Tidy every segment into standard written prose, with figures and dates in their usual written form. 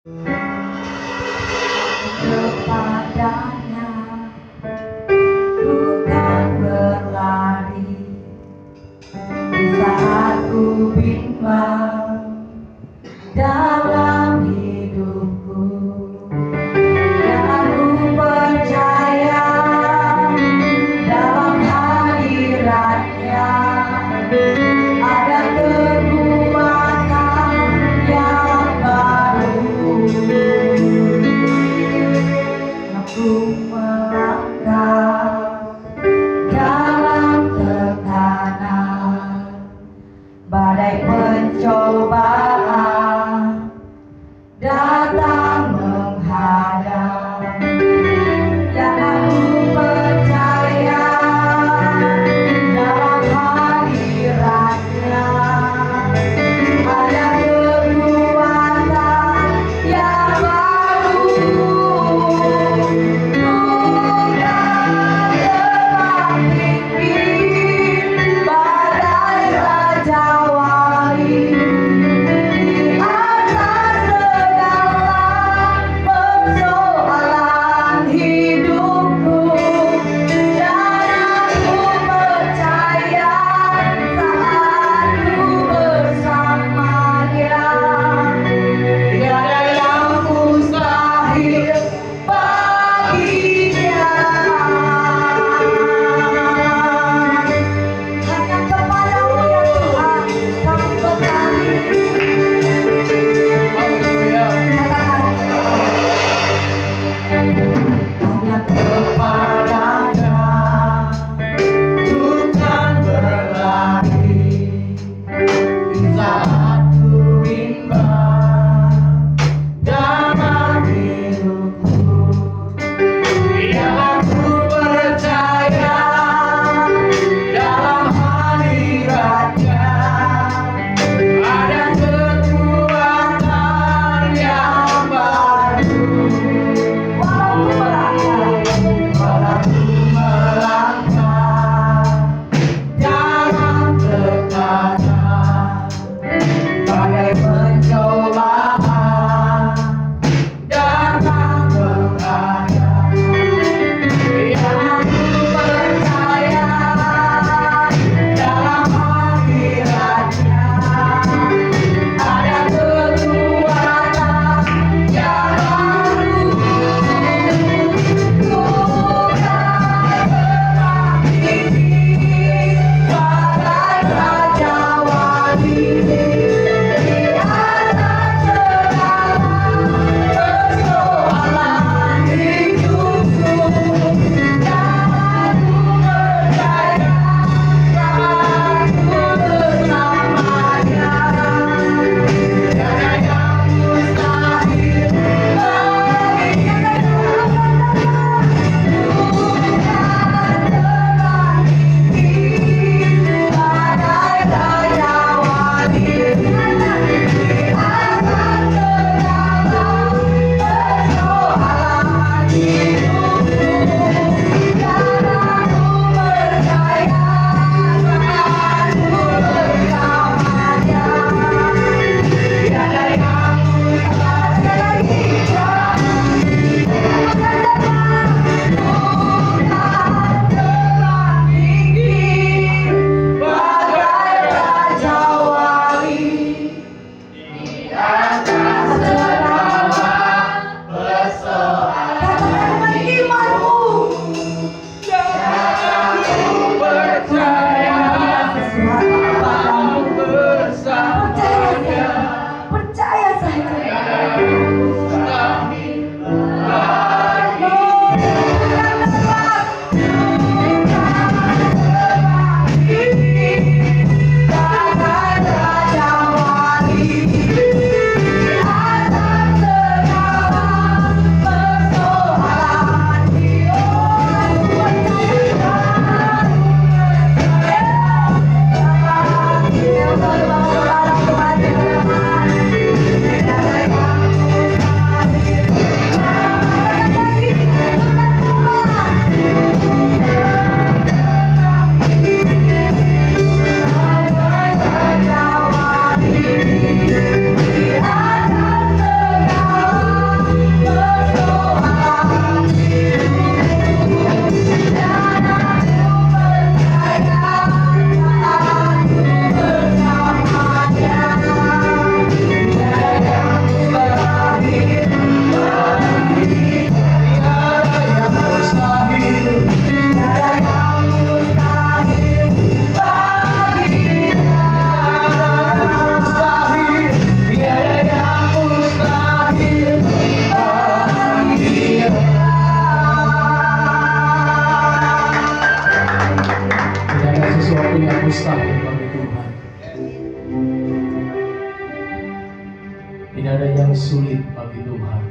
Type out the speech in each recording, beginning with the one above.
Kepadanya bukan berlari di saat ku bimbang dalam hidupku, dan ku percaya dalam hadiratnya ada kekuatan yang baru. Aku melangkah dalam tekanan badai pencobaan datang menghadang, yang aku percaya dalam hadiratnya ada kekuatan yang baru. Raja Wali di atas segala Puji Tuhan.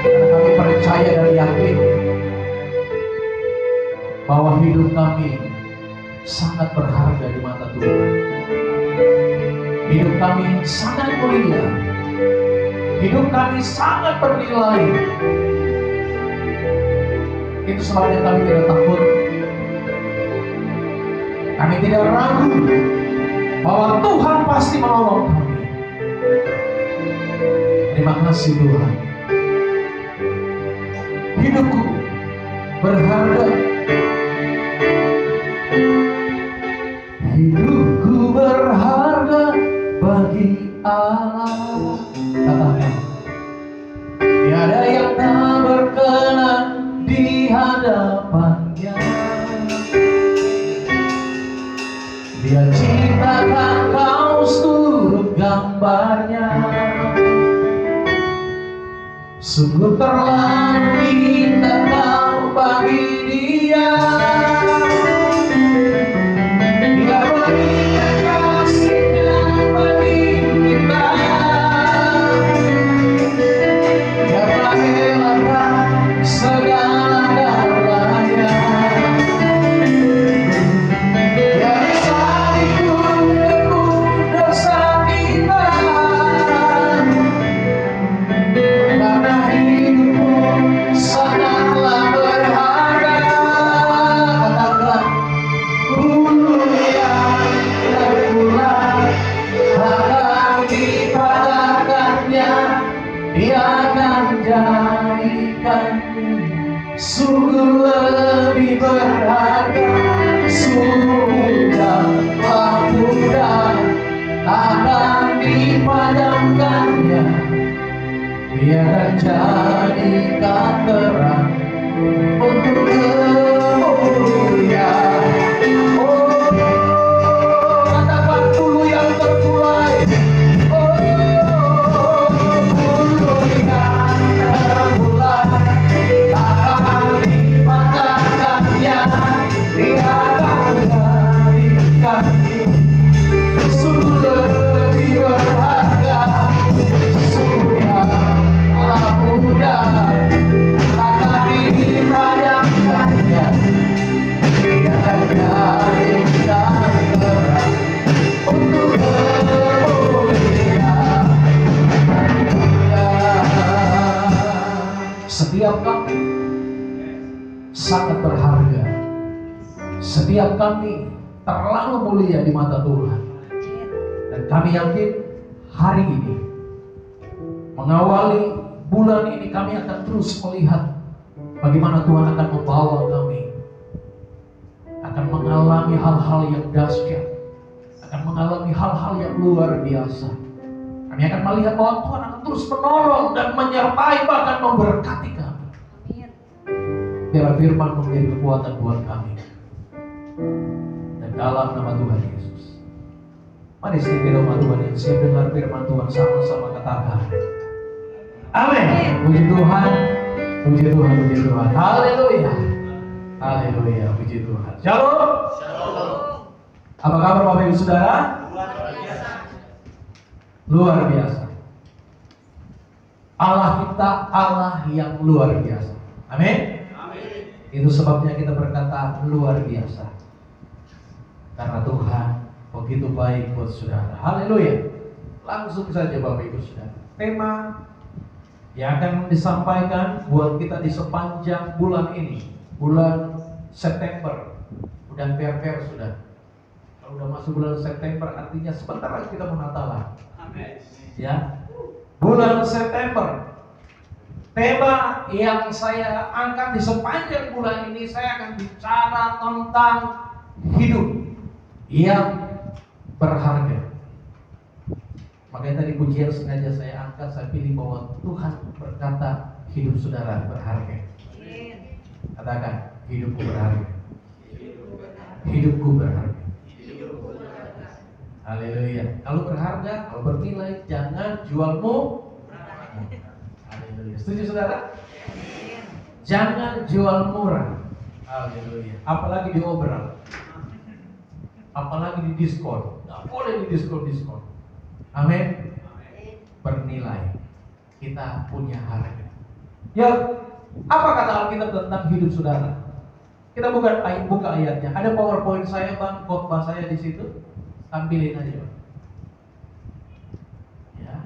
Karena kami percaya dan yakin bahwa hidup kami sangat berharga di mata Tuhan. Hidup kami sangat mulia. Hidup kami sangat bernilai. Itu sebabnya kami tidak takut. Kami tidak ragu bahwa Tuhan pasti menolong kami. Terima kasih Tuhan. Hidupku berharga. Hidupku berharga bagi Allah. Katakan, tiada yang tak berkenan di hadapannya. Dia ciptakan kau seluruh gambarnya. Sungguh terlalu indah kau bagi dia. Dia berikan kasihnya bagi kita. Dia merelakan segala galanya. Dia salibku menebus dosa kita. Karena hidupmu sangatlah berharga. Katakan, bulu yang terpulang akan dipadamkannya. Dia akan jadikanmu sungguh lebih berharga. Sudah mudah akan dipadamkannya. Dia akan jadikan terang untuk kemuliaan. Oh, katakan bulu yang terkulai. Oh, bulu yang terkulai akan dipatahkannya. Dia akan jadikan sungguh lebih berharga. Sudah mudah akan dipadamkannya. Dia akan jadikan terang untuk kemuliaan. Setiap kami sangat berharga. Setiap kami terlalu mulia di mata Tuhan. Dan kami yakin hari ini, mengawali bulan ini, kami akan terus melihat bagaimana Tuhan akan membawa kami, akan mengalami hal-hal yang dahsyat, akan mengalami hal-hal yang luar biasa. Kami akan melihat bahwa Tuhan akan terus menolong dan menyertai, bahkan memberkati kami. Biar firman menjadi kekuatan buat kami. Dan dalam nama Tuhan Yesus, mari istighfar rumah Tuhan yang siap dengar firman Tuhan, sama-sama katakan amin. Puji Tuhan, puji Tuhan, puji Tuhan. Haleluya, haleluya, puji Tuhan. Shalom. Apa kabar Bapak Ibu Saudara? Luar biasa. Allah kita Allah yang luar biasa. Amin. Itu sebabnya kita berkata luar biasa. Karena Tuhan begitu baik buat saudara. Haleluya. Langsung saja Bapak Ibu Saudara. Tema yang akan disampaikan buat kita di sepanjang bulan ini, bulan September. Udah fair-fair sudah. Kalau udah masuk bulan September, artinya sebentar lagi kita mau Natalan. Amin. Ya, bulan September. Tema yang saya angkat di sepanjang bulan ini, saya akan bicara tentang hidup yang berharga. Makanya tadi pujian sengaja saya angkat, saya pilih bahwa Tuhan berkata hidup saudara berharga. Katakan, hidupku berharga. Hidupku berharga. Haleluya. Kalau berharga, kalau bernilai, jangan jualmu. Haleluya. Setuju saudara? Jangan jual murah. Haleluya. Apalagi diobral. Apalagi di diskon. Nggak boleh di diskon. Amin. Bernilai. Kita punya harga. Ya, apa kata Alkitab tentang hidup saudara? Kita buka ayatnya. Ada PowerPoint saya bang, khotbah saya di situ. Tampilin aja bang. Ya.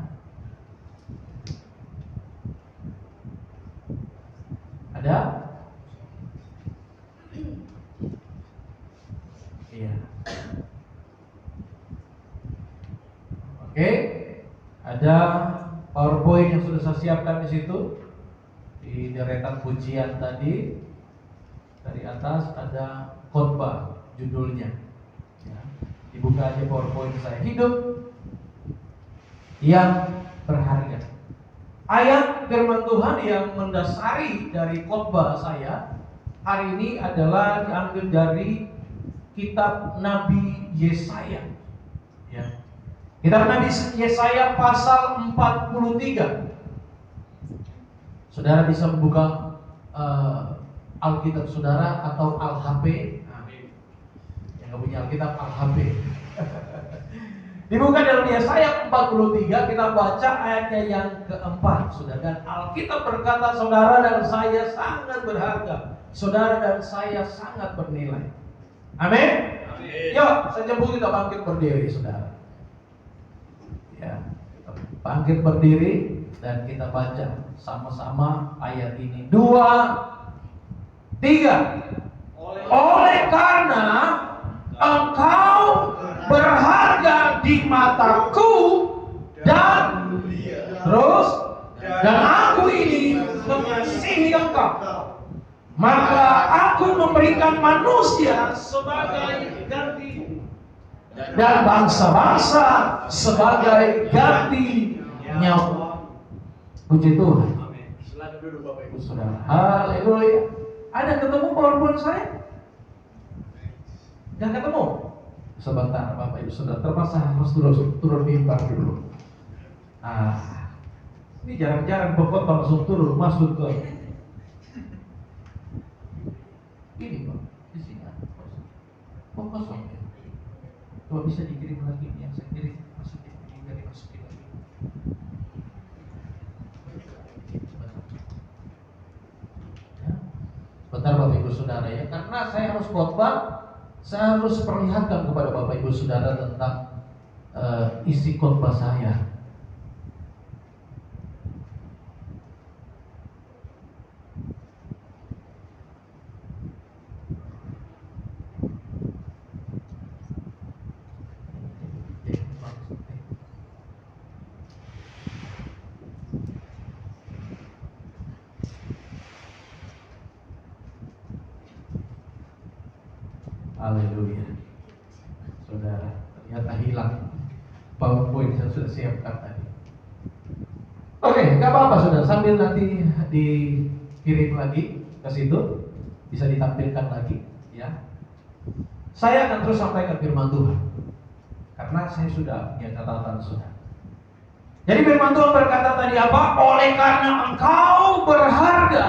Ada? Iya. Oke. Ada PowerPoint yang sudah saya siapkan di situ. Di deretan pujian tadi. Dari atas ada khotbah judulnya. Ya. Dibuka aja PowerPoint saya. Hidup yang berharga. Ayat firman Tuhan yang mendasari dari khotbah saya hari ini adalah diambil dari kitab Nabi Yesaya. Ya. Kitab Nabi Yesaya pasal 43. Saudara bisa membuka Alkitab saudara atau Al-HP. Yang nggak punya Alkitab, Al-HP. Dibuka dalam Yesaya 43, kita baca ayatnya yang keempat. Saudara, dan Alkitab berkata, saudara dan saya sangat berharga. Saudara dan saya sangat bernilai. Amin. Yuk, sejemput kita bangkit berdiri, saudara. Ya, bangkit berdiri dan kita baca sama-sama ayat ini. 2, 3. Oleh karena engkau berharga di mataku dan terus dan aku ini mengasihi engkau, maka aku memberikan manusia sebagai ganti dan bangsa-bangsa sebagai ganti nyawa. Puji Tuhan. Silakan duduk Bapak Ibu Saudara. Haleluya. Ada ketemu PowerPoint saya? Gak ketemu? Sebentar Bapak Ibu Saudara, terpaksa harus turun mimbar dulu. Ini jarang-jarang pokok langsung turun masuk ke ini Pak, di sini. Kok kosong ya? Coba bisa dikirim lagi yang saya kirim, masukin lagi. Bentar Bapak Ibu Saudara ya, karena saya harus khotbah, saya harus perlihatkan kepada Bapak Ibu Saudara tentang isi khotbah saya. Haleluya. Saudara, ternyata hilang PowerPoint yang sudah siapkan tadi. Oke, nggak apa-apa saudara, sambil nanti dikirim lagi ke situ, bisa ditampilkan lagi, ya. Saya akan terus sampaikan firman Tuhan, karena saya sudah punya catatan saudara. Jadi firman Tuhan berkata tadi apa? Oleh karena engkau berharga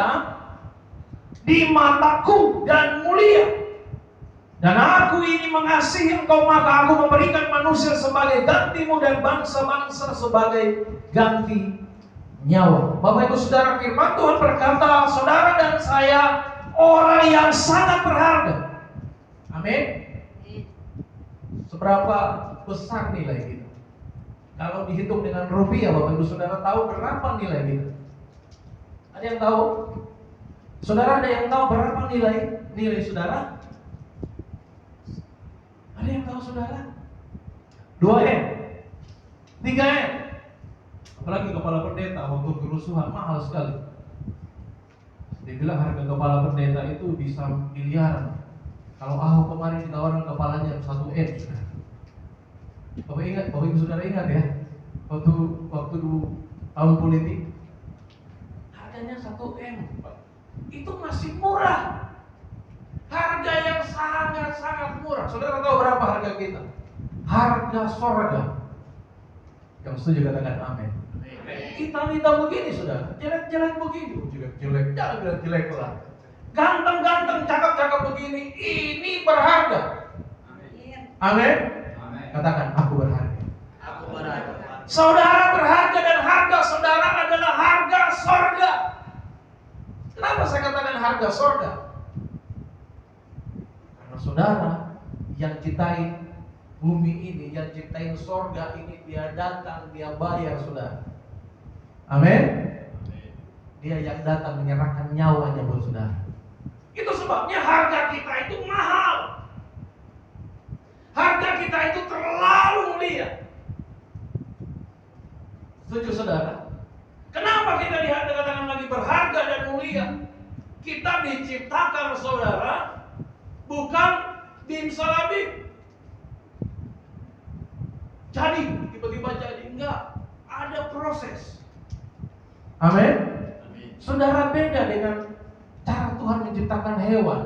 di mataku dan mulia, dan aku ini mengasihi engkau, maka aku memberikan manusia sebagai gantimu dan bangsa-bangsa sebagai ganti nyawa. Bapak Ibu Saudara, firman Tuhan berkata, saudara dan saya orang yang sangat berharga. Amin. Seberapa besar nilai kita? Kalau dihitung dengan rupiah, Bapak Ibu Saudara tahu berapa nilai kita? Ada yang tahu? Saudara, ada yang tahu berapa nilai saudara? Ada yang tahu saudara? 2M, 3M. Apalagi kepala pendeta waktu kerusuhan mahal sekali. Dia bilang harga kepala pendeta itu bisa miliaran. Kalau Ahok kemarin ditawarin kepalanya 1M. Bapak Ibu Saudara ingat ya? Waktu tahun politik harganya 1M. Itu masih murah. Harga yang sangat-sangat murah. Saudara tahu berapa harga kita? Harga sorga. Yang setuju katakan amin. Hitam-hitam begini saudara, jelek-jelek begini, jelek lah. Ganteng-ganteng, cakep-cakep begini, ini berharga. Amin. Katakan aku berharga. Aku berharga. Saudara berharga dan harga saudara adalah harga sorga. Kenapa saya katakan harga sorga? Karena saudara yang ciptain bumi ini, yang ciptain sorga ini, dia datang, dia bayar saudara. Amin. Dia yang datang menyerahkan nyawanya buat saudara. Itu sebabnya harga kita itu mahal. Harga kita itu terlalu mulia. Setuju saudara? Kenapa kita dikatakan lagi berharga dan mulia? Kita diciptakan saudara bukan bimsalabim. Jadi tiba-tiba jadi, enggak, ada proses. Amin. Saudara, beda dengan cara Tuhan menciptakan hewan.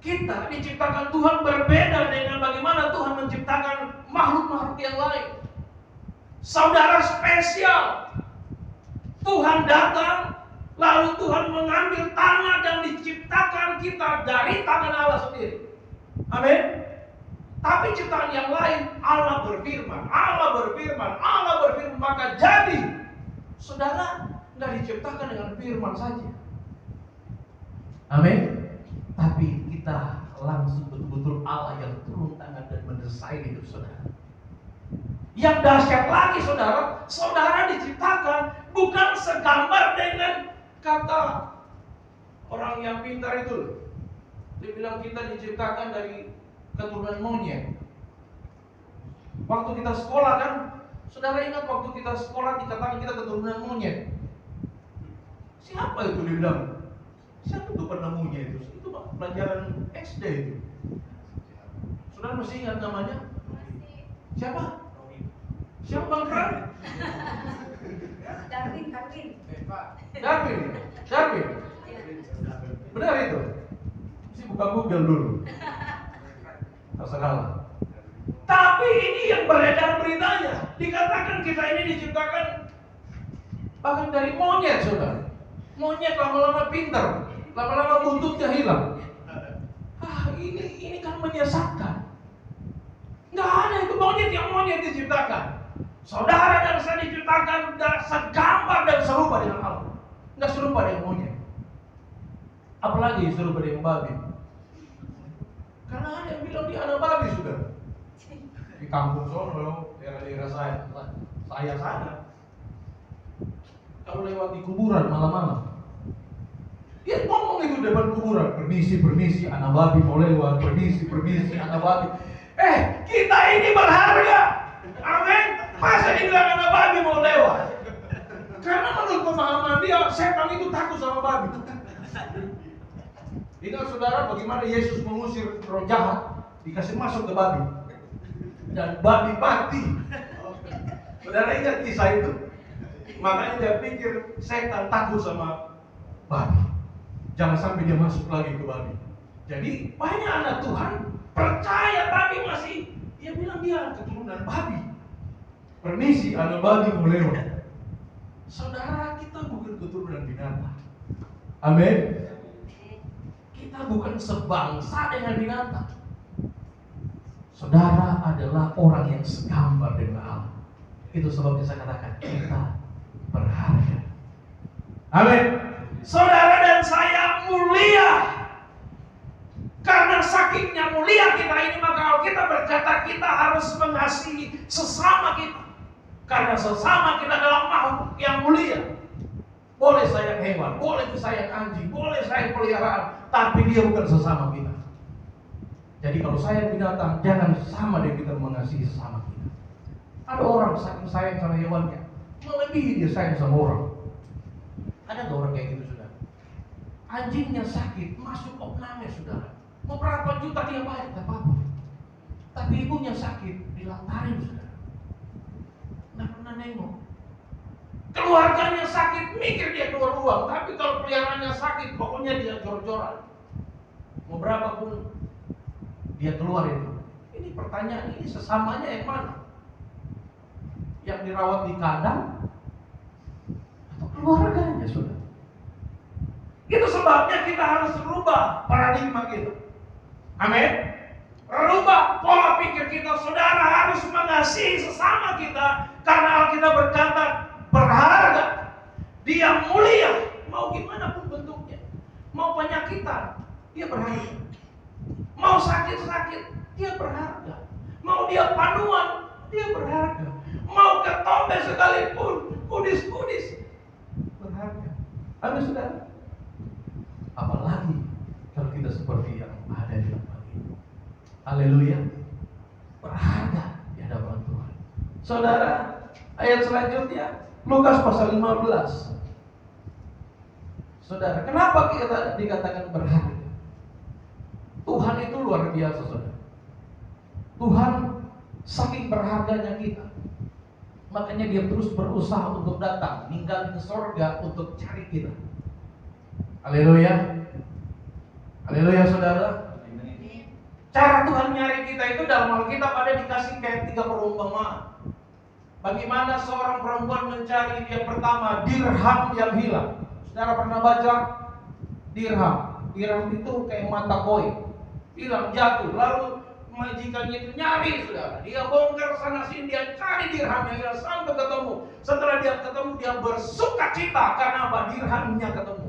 Kita diciptakan Tuhan berbeda dengan bagaimana Tuhan menciptakan makhluk-makhluk yang lain. Saudara spesial. Tuhan datang, lalu Tuhan mengambil tanah dan diciptakan kita dari tangan Allah sendiri. Amin. Tapi ciptaan yang lain, Allah berfirman, maka jadi. Saudara tidak diciptakan dengan firman saja. Amin. Tapi kita langsung betul-betul Allah yang turun tangan dan mendesain hidup saudara. Yang dahsyat lagi saudara, saudara diciptakan bukan segambar dengan kata orang yang pintar itu. Dia bilang kita diciptakan dari keturunan monyet. Waktu kita sekolah kan, saudara ingat waktu kita sekolah dikatakan kita keturunan monyet. Siapa itu dia bilang? Siapa itu pernah monyet itu? Itu pelajaran SD itu. Saudara masih ingat namanya? Siapa? Siapa Bang Fran? Darwin. Darwin. Benar itu? Mesti buka Google dulu. Terserah. Tapi ini yang beredar beritanya. Dikatakan kita ini diciptakan bahkan dari monyet, saudara. Monyet lama-lama pintar, lama-lama buntutnya hilang. Ini kan menyesatkan. Nggak ada itu monyet diciptakan. Saudara dan saya diciptakan segambar dan serupa dengan Allah. Nggak serupa dengan monyet. Apalagi serupa dengan babi. Karena ada yang bilang dia anak babi sudah. Di kampung sono, daerah-daerah saya sana. Kalau lewat di kuburan malam-malam, dia ngomong itu depan kuburan, permisi, anak babi mau lewat, permisi, anak babi. Kita ini berharga, amin. Masa dibilang anak babi mau lewat? Karena menurut pemahaman dia, setan itu takut sama babi. Ingat saudara bagaimana Yesus mengusir roh jahat, dikasih masuk ke babi, dan babi mati. Saudara ingat kisah itu? Makanya dia pikir setan takut sama babi. Jangan sampai dia masuk lagi ke babi. Jadi banyak anak Tuhan percaya tapi masih dia bilang dia keturunan babi. Permisi, anak babi mau lewat. Saudara, kita bukan keturunan binatang. Amin. Kita bukan sebangsa dengan binatang. Saudara adalah orang yang segambar dengan Allah. Itu sebabnya saya katakan kita berharga. Amin. Saudara dan saya mulia. Karena sakingnya mulia kita ini, maka kita berkata kita harus mengasihi sesama kita. Karena sesama kita adalah makhluk yang mulia. Boleh sayang hewan, boleh sayang anjing, boleh sayang peliharaan, tapi dia bukan sesama kita. Jadi kalau sayang binatang, jangan sama dengan kita mengasihi sesama kita. Ada orang saking sayang sama hewannya, melebihi dia sayang sama orang. Ada nggak orang kayak gitu, saudara? Anjingnya sakit, masuk opname, saudara. Mau berapa juta dia bayar, tak apa-apa. Tapi ibunya sakit, dilantarin, saudara. Nggak pernah nengok. Keluarganya sakit, mikir dia keluar uang. Tapi kalau peliharaannya sakit, pokoknya dia jor-joran. Mau berapa pun dia keluar itu. Ini pertanyaan, ini sesamanya yang mana? Yang dirawat di kandang atau keluarganya, saudara? Itu sebabnya kita harus merubah paradigma kita. Amin. rubah pola pikir kita. Saudara harus mengasihi sesama kita, karena Alkitab berkata berharga. Dia mulia, mau gimana pun bentuknya. Mau penyakitan, dia berharga. Mau sakit-sakit, dia berharga. Mau dia panuan, dia berharga. Mau ketombe sekalipun, kudis-kudis, berharga. Amin saudara. Apalagi kalau kita seperti yang ada di tempat ini. Haleluya. Berharga di hadapan Tuhan. Saudara, ayat selanjutnya Lukas pasal 15. Saudara, kenapa kita dikatakan berharga? Tuhan itu luar biasa, saudara. Tuhan saking berharganya kita, makanya dia terus berusaha untuk datang, ninggalin ke sorga untuk cari kita. Haleluya. Haleluya saudara. Cara Tuhan nyari kita itu dalam Alkitab ada dikasih kayak 3 perumpamaan. Bagaimana seorang perempuan mencari yang pertama dirham yang hilang. Saudara pernah baca dirham? Dirham itu kayak mata koin, hilang jatuh. Lalu majikannya itu nyari, saudara. Dia bongkar sana sini, dia cari dirham yang hilang sampai ketemu. Setelah dia ketemu, dia bersuka cita karena apa? Dirhamnya ketemu.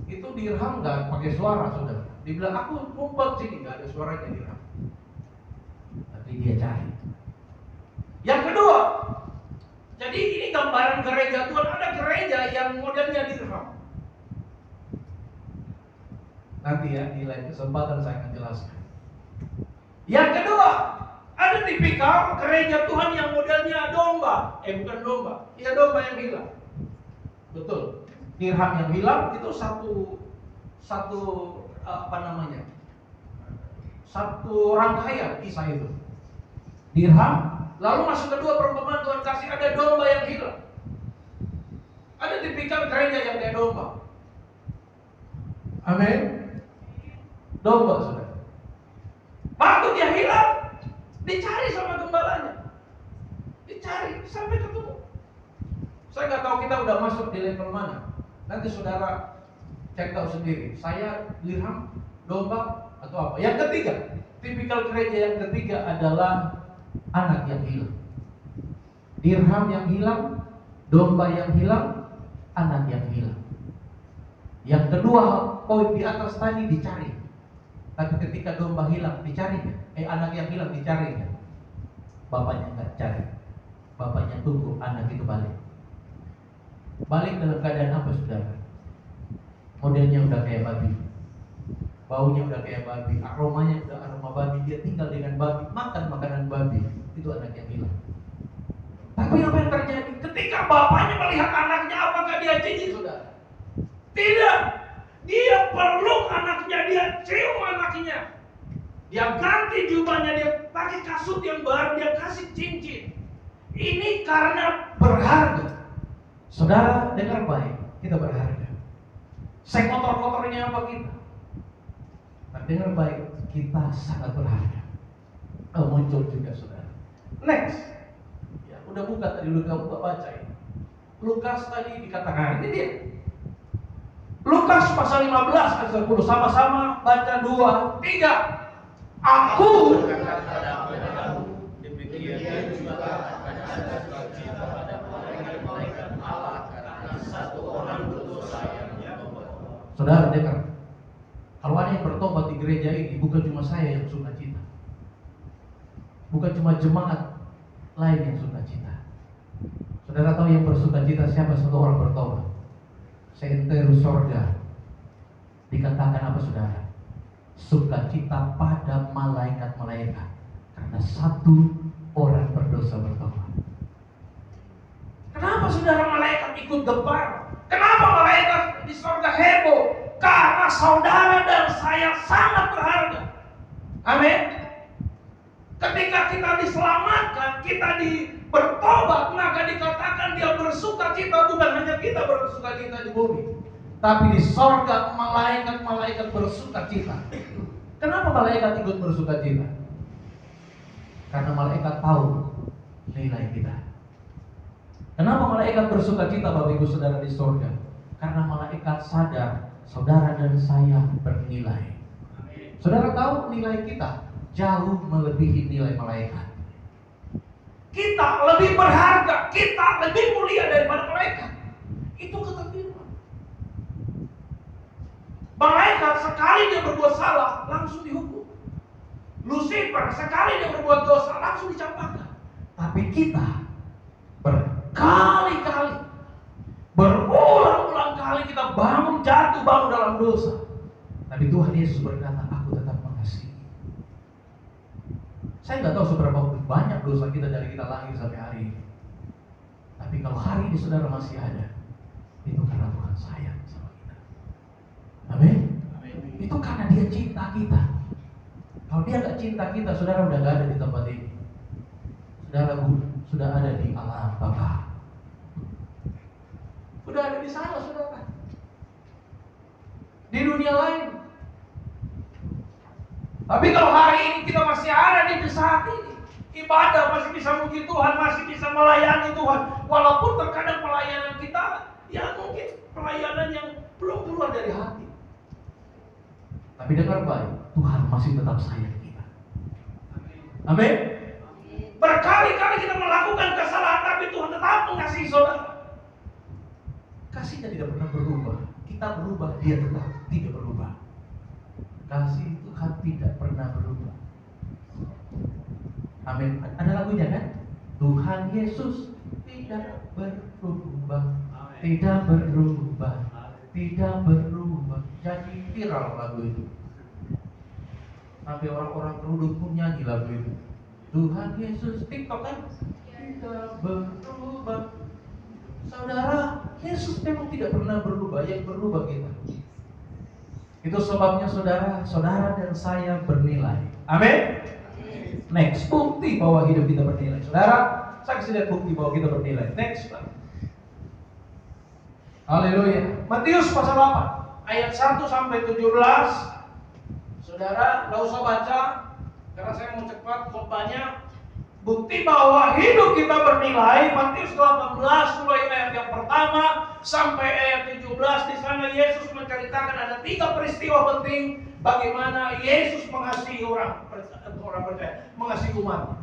Itu dirham nggak pakai suara, saudara. Dibilang aku ngumpet sini, nggak ada suaranya dirham. Tapi dia cari. Yang kedua, jadi ini gambaran gereja Tuhan. Ada gereja yang modelnya dirham. Nanti ya di lain kesempatan saya akan jelaskan. Yang kedua, ada tipikal gereja Tuhan yang modelnya domba. Bukan domba, ya domba yang hilang. Betul. Dirham yang hilang itu satu rangkaian kisah itu. Dirham. Lalu masuk kedua perumpamaan Tuhan kasih ada domba yang hilang. Ada tipikal gereja yang kayak domba. Amin. Domba, saudara. Waktu dia hilang, dicari sama gembalanya. Dicari sampai ketemu. Saya nggak tahu kita udah masuk di level mana. Nanti saudara cek tahu sendiri. Saya dirham, domba, atau apa. Yang ketiga, tipikal gereja yang ketiga adalah anak yang hilang. Dirham yang hilang, domba yang hilang, anak yang hilang. Yang kedua poin di atas tadi dicari. Tapi ketika domba hilang dicari, anak yang hilang dicari. Bapaknya nggak cari. Bapaknya tunggu anak itu balik. Balik dalam keadaan apa, saudara? Modelnya udah kayak babi. Baunya udah kayak babi, aromanya udah aroma babi. Dia tinggal dengan babi, makan makanan babi. Itu anak yang hilang. Tapi apa yang terjadi? Ketika bapaknya melihat anaknya, apakah dia jijik, saudara? Tidak. Dia peluk anaknya, dia cium anaknya. Dia ganti jubahnya, dia pakai kasut yang baru, dia kasih cincin. Ini karena berharga. Saudara dengar baik, kita berharga. Sekotor-kotornya apa kita? Nah, dengar baik, kita sangat berharga. Muncul juga, saudara. Next, ya udah buka tadi, udah baca ini. Lukas tadi dikatakan, ini dia. Lukas pasal 15 ayat 10, sama-sama baca 2, 3. Aku demikian juga ada sukacita pada malaikat Allah karena satu orang berdosa yang bertobat. Saudara dengar, kalau ada yang bertobat di gereja ini, bukan cuma saya yang sukacita, bukan cuma jemaat lain yang sukacita. Saudara tahu yang bersukacita siapa? Satu orang bertobat. Seantero sorga dikatakan apa, saudara? Sukacita pada malaikat-malaikat karena satu orang berdosa bertobat. Kenapa saudara malaikat ikut gempar? Kenapa malaikat di sorga heboh? Karena saudara dan saya sangat berharga. Amin. Ketika kita diselamatkan, kita bertobat, maka dikatakan dia bersukacita. Bukan hanya kita bersukacita di bumi, tapi di sorga malaikat-malaikat bersukacita. Kenapa malaikat ikut bersukacita? Karena malaikat tahu nilai kita. Kenapa malaikat bersukacita, Bapak Ibu Saudara, di sorga? Karena malaikat sadar saudara dan saya bernilai. Saudara tahu nilai kita jauh melebihi nilai malaikat. Kita lebih berharga, kita lebih mulia daripada malaikat. Itu kata firman. Malaikat sekali dia berbuat salah langsung dihukum. Lucifer sekali dia berbuat dosa langsung dicampakkan. Tapi kita berkali-kali, berulang-ulang kali kita jatuh bangun dalam dosa. Tapi Tuhan Yesus berkata, aku tetap mengasihi. Saya nggak tahu seberapa banyak dosa kita dari kita lahir sampai hari ini. Tapi kalau hari ini saudara masih ada, itu karena Tuhan sayang sama kita. Amin. Itu karena Dia cinta kita. Kalau Dia nggak cinta kita, saudara udah nggak ada di tempat ini. Saudara sudah ada di alam Bapa. Udah ada di sana, saudara. Di dunia lain. Tapi kalau hari ini kita masih ada di saat ini, ibadah masih bisa muji Tuhan, masih bisa melayani Tuhan, walaupun terkadang pelayanan kita ya mungkin pelayanan yang belum keluar dari hati. Tapi dengar baik, Tuhan masih tetap sayang kita. Amin. Berkali-kali kita melakukan kesalahan, tapi Tuhan tetap mengasihi saudara. Kasihnya tidak pernah berubah. Kita berubah, Dia tetap tidak berubah. Kasih Tuhan tidak pernah berubah. Amin. Ada lagunya kan? Tuhan Yesus tidak berubah, tidak berubah, tidak berubah. Jadi viral lagu itu. Sampai orang-orang kerudung pun nyanyi lagu itu. Tuhan Yesus, TikTok kan? Tidak berubah. Saudara, Yesus memang tidak pernah berubah, yang berubah kita. Itu sebabnya saudara dan saya bernilai. Amin. Next, bukti bahwa hidup kita bernilai. Saudara, saya kasih lihat bukti bahwa kita bernilai. Next, haleluya. Matius pasal 8 ayat 1 sampai 17. Saudara, enggak usah baca karena saya mau cepat khotbahnya. Bukti bahwa hidup kita bernilai, Matius 18 mulai ayat yang pertama sampai ayat 17. Di sana Yesus menceritakan ada 3 peristiwa penting bagaimana Yesus mengasihi orang percaya, mengasihi umat,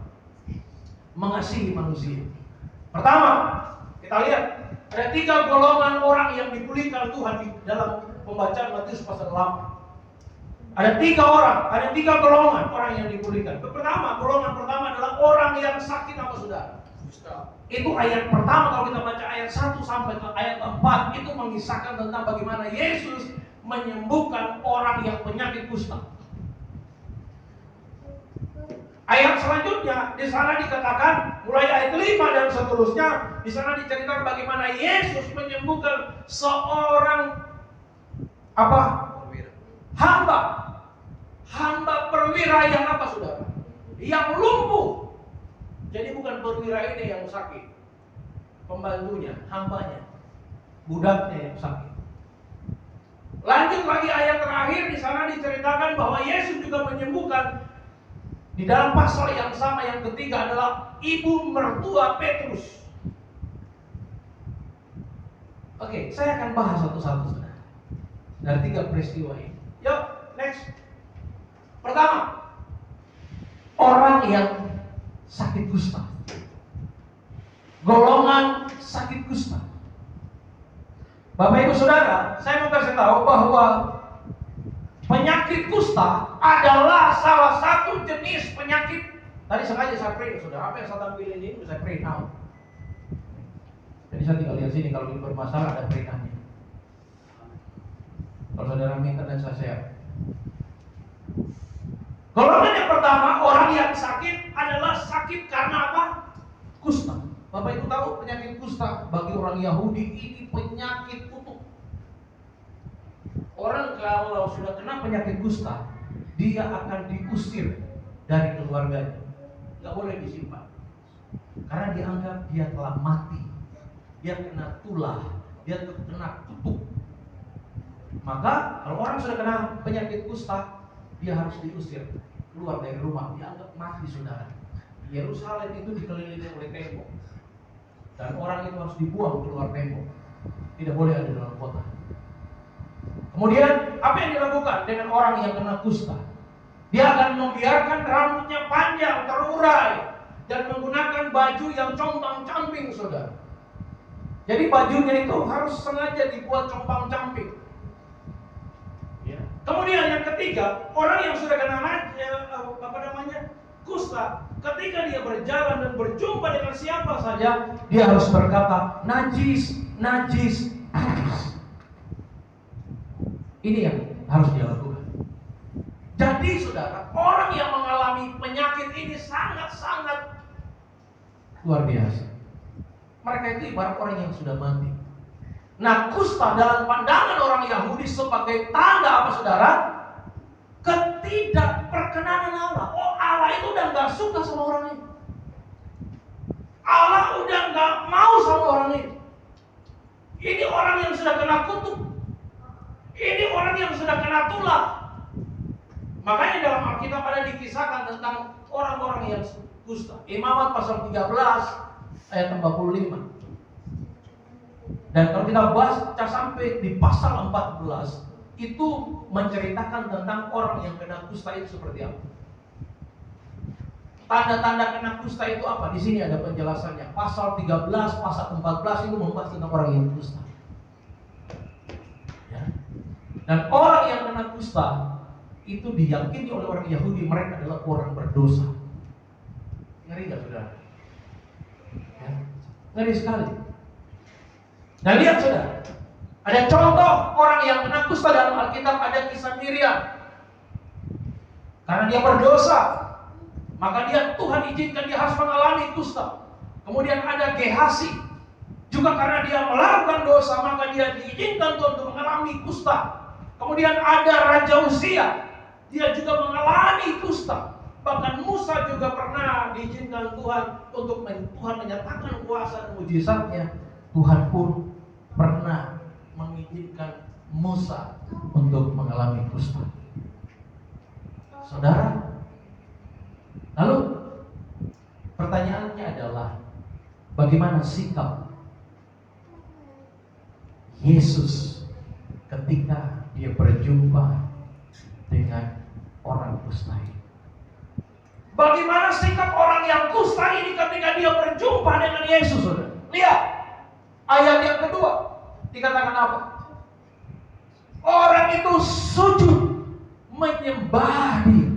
mengasihi manusia. Pertama, kita lihat ada 3 golongan orang yang dipulihkan Tuhan di dalam pembacaan Matius pasal 8. Ada 3 orang, ada 3 golongan orang yang dipulihkan. Pertama, golongan pertama adalah orang yang sakit apa saudara? Itu ayat pertama kalau kita baca ayat 1 sampai ke ayat 4 itu mengisahkan tentang bagaimana Yesus menyembuhkan orang yang penyakit kusta. Ayat selanjutnya di sana dikatakan mulai ayat 5 dan seterusnya di sana diceritakan bagaimana Yesus menyembuhkan seorang hamba perwira yang apa saudara? Yang lumpuh. Jadi bukan perwira ini yang sakit, pembantunya, hambanya, budaknya yang sakit. Lanjut lagi ayat terakhir di sana diceritakan bahwa Yesus juga menyembuhkan di dalam pasal yang sama yang ketiga adalah ibu mertua Petrus. Oke, saya akan bahas satu-satu saudara dari 3 peristiwa ini. Yuk, next. Pertama, orang yang sakit kusta. Golongan sakit kusta. Bapak Ibu Saudara, saya mau kasih tahu bahwa penyakit kusta adalah salah satu jenis penyakit. Tadi sengaja saya print, saudara. Apa yang saya tampilin ini bisa print out. Jadi saya tinggal lihat sini kalau ini bermasalah ada printannya. Kalau saudara minta dan saya share. Golongan yang pertama, orang yang sakit adalah sakit karena apa? Kusta. Bapak Ibu tahu penyakit kusta bagi orang Yahudi ini penyakit kutuk. Orang kalau sudah kena penyakit kusta, dia akan diusir dari keluarganya. Gak boleh disimpan. Karena dianggap dia telah mati. Dia kena tulah, dia kena kutuk. Maka kalau orang sudah kena penyakit kusta, dia harus diusir keluar dari rumah, dianggap mati saudara. Yerusalem itu dikelilingi oleh tembok, dan orang itu harus dibuang keluar tembok, tidak boleh ada dalam kota. Kemudian apa yang dilakukan dengan orang yang kena kusta? Dia akan membiarkan rambutnya panjang, terurai, dan menggunakan baju yang compang-camping, saudara. Jadi bajunya itu harus sengaja dibuat compang-camping. Ya. Kemudian yang ketiga, orang yang sudah kena kusta, ketika dia berjalan dan berjumpa dengan siapa saja, dia harus berkata, najis, najis, najis. Ini yang harus dia lakukan. Jadi saudara, orang yang mengalami penyakit ini sangat-sangat luar biasa. Mereka itu ibarat orang yang sudah mati. Nah, kusta dalam pandangan orang Yahudi sebagai tanda apa saudara? Ketidakperkenanan Allah. Oh, Allah itu udah gak suka sama orang ini. Allah udah gak mau sama orang ini. Ini orang yang sudah kena kutuk. Ini orang yang sudah kena tulah. Makanya dalam Alkitab ada dikisahkan tentang orang-orang yang kusta. Imamat pasal 13 ayat 45. Dan kalau kita baca sampai di pasal 14, itu menceritakan tentang orang yang kena kusta itu seperti apa. Tanda-tanda kena kusta itu apa? Di sini ada penjelasannya. Pasal 13, pasal 14 itu membahas tentang orang yang kusta. Ya. Dan orang yang kena kusta itu diyakini oleh orang Yahudi mereka adalah orang berdosa. Ngeri gak saudara? Ya. Ngeri sekali. Nah lihat saudara, ada contoh orang yang kena kusta dalam Alkitab, ada kisah Miriam. Karena dia berdosa, maka Tuhan izinkan dia harus mengalami kusta. Kemudian ada Gehasi, juga karena dia melakukan dosa, maka dia diizinkan Tuhan untuk mengalami kusta. Kemudian ada Raja Uzia, dia juga mengalami kusta. Bahkan Musa juga pernah diizinkan Tuhan untuk Tuhan menyatakan kuasa dan mujizatnya. Tuhan pun pernah mengizinkan Musa untuk mengalami kusta. Saudara, lalu pertanyaannya adalah bagaimana sikap Yesus ketika dia berjumpa dengan orang kusta ini? Bagaimana sikap orang yang kusta ini ketika dia berjumpa dengan Yesus, saudara? Lihat ayat yang kedua, dikatakan apa? Orang itu sujud menyembah dia.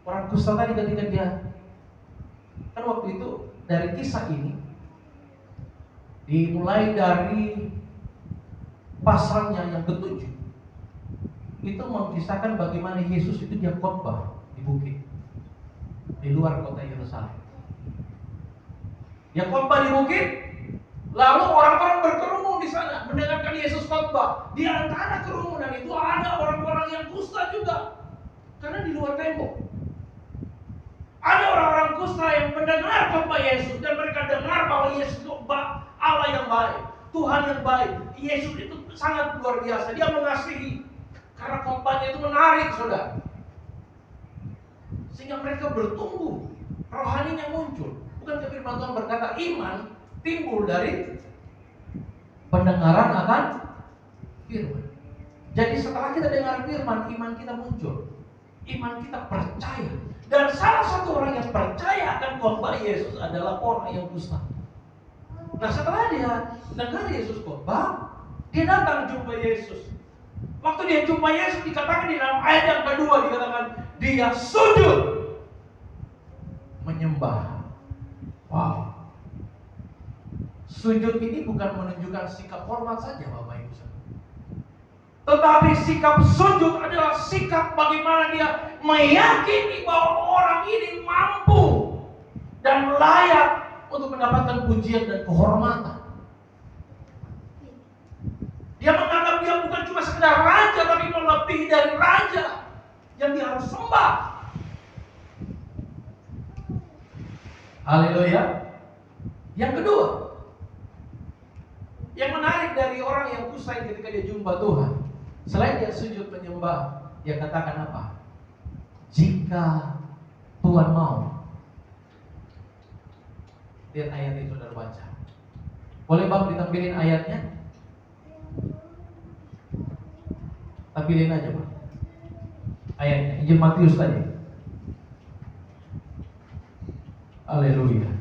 Orang kusta tadi ketika dia, kan waktu itu dari kisah ini dimulai dari pasalnya yang ke-7, itu mengisahkan bagaimana Yesus itu dia khotbah di bukit di luar kota Yerusalem. Dia khotbah di bukit, lalu orang-orang berkerumun di sana mendengarkan Yesus khotbah. Di antara kerumunan itu ada orang-orang yang kusta juga, karena di luar tembok. Ada orang-orang kusta yang mendengar khotbah Yesus dan mereka dengar bahwa Yesus itu Allah yang baik, Tuhan yang baik. Yesus itu sangat luar biasa, dia mengasihi. Karena khotbahnya itu menarik, saudara. Sehingga mereka bertumbuh, rohaninya muncul. Bukan firman Tuhan berkata iman timbul dari pendengaran akan firman. Jadi setelah kita dengar firman, iman kita muncul. Iman kita percaya. Dan salah satu orang yang percaya akan khotbah Yesus adalah orang yang kusta. Nah setelah dia dengar Yesus khotbah, dia datang jumpa Yesus. Waktu dia jumpa Yesus, dikatakan di dalam ayat yang kedua, dikatakan dia sujud menyembah. Wow. Sujud ini bukan menunjukkan sikap hormat saja, Bapak Ibu. Tetapi sikap sujud adalah sikap bagaimana dia meyakini bahwa orang ini mampu dan layak untuk mendapatkan pujian dan kehormatan. Dia menganggap dia bukan cuma sekedar raja, tapi melebihi dari raja yang dia harus sembah. Haleluya. Yang kedua, yang menarik dari orang yang kusta ketika dia jumpa Tuhan, selain dia sujud menyembah, dia katakan apa? Jika Tuhan mau. Lihat ayat itu, saudara baca. Boleh Bang ditampilin ayatnya? Tampilin aja Bang. ayatnya, Injil Matius tadi. Haleluya.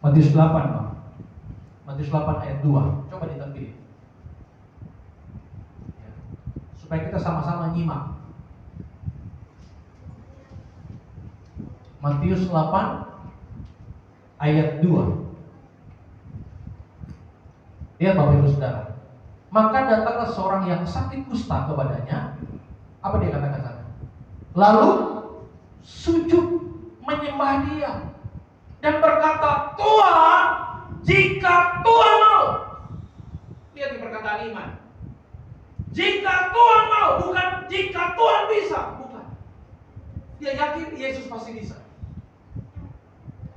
Matius 8, Pak. Matius 8 ayat 2. Coba ditampilin. Ya. Supaya kita sama-sama nyimak. Matius 8 ayat 2. Lihat Bapak Ibu Saudara. Maka datanglah seorang yang sakit kusta kepadanya. Apa dia katakan sana? Lalu sujud menyembah dia dan berkata, Tuhan, jika Tuhan mau. Lihat di perkataan iman. Jika Tuhan mau, bukan jika Tuhan bisa, bukan. Dia yakin Yesus pasti bisa.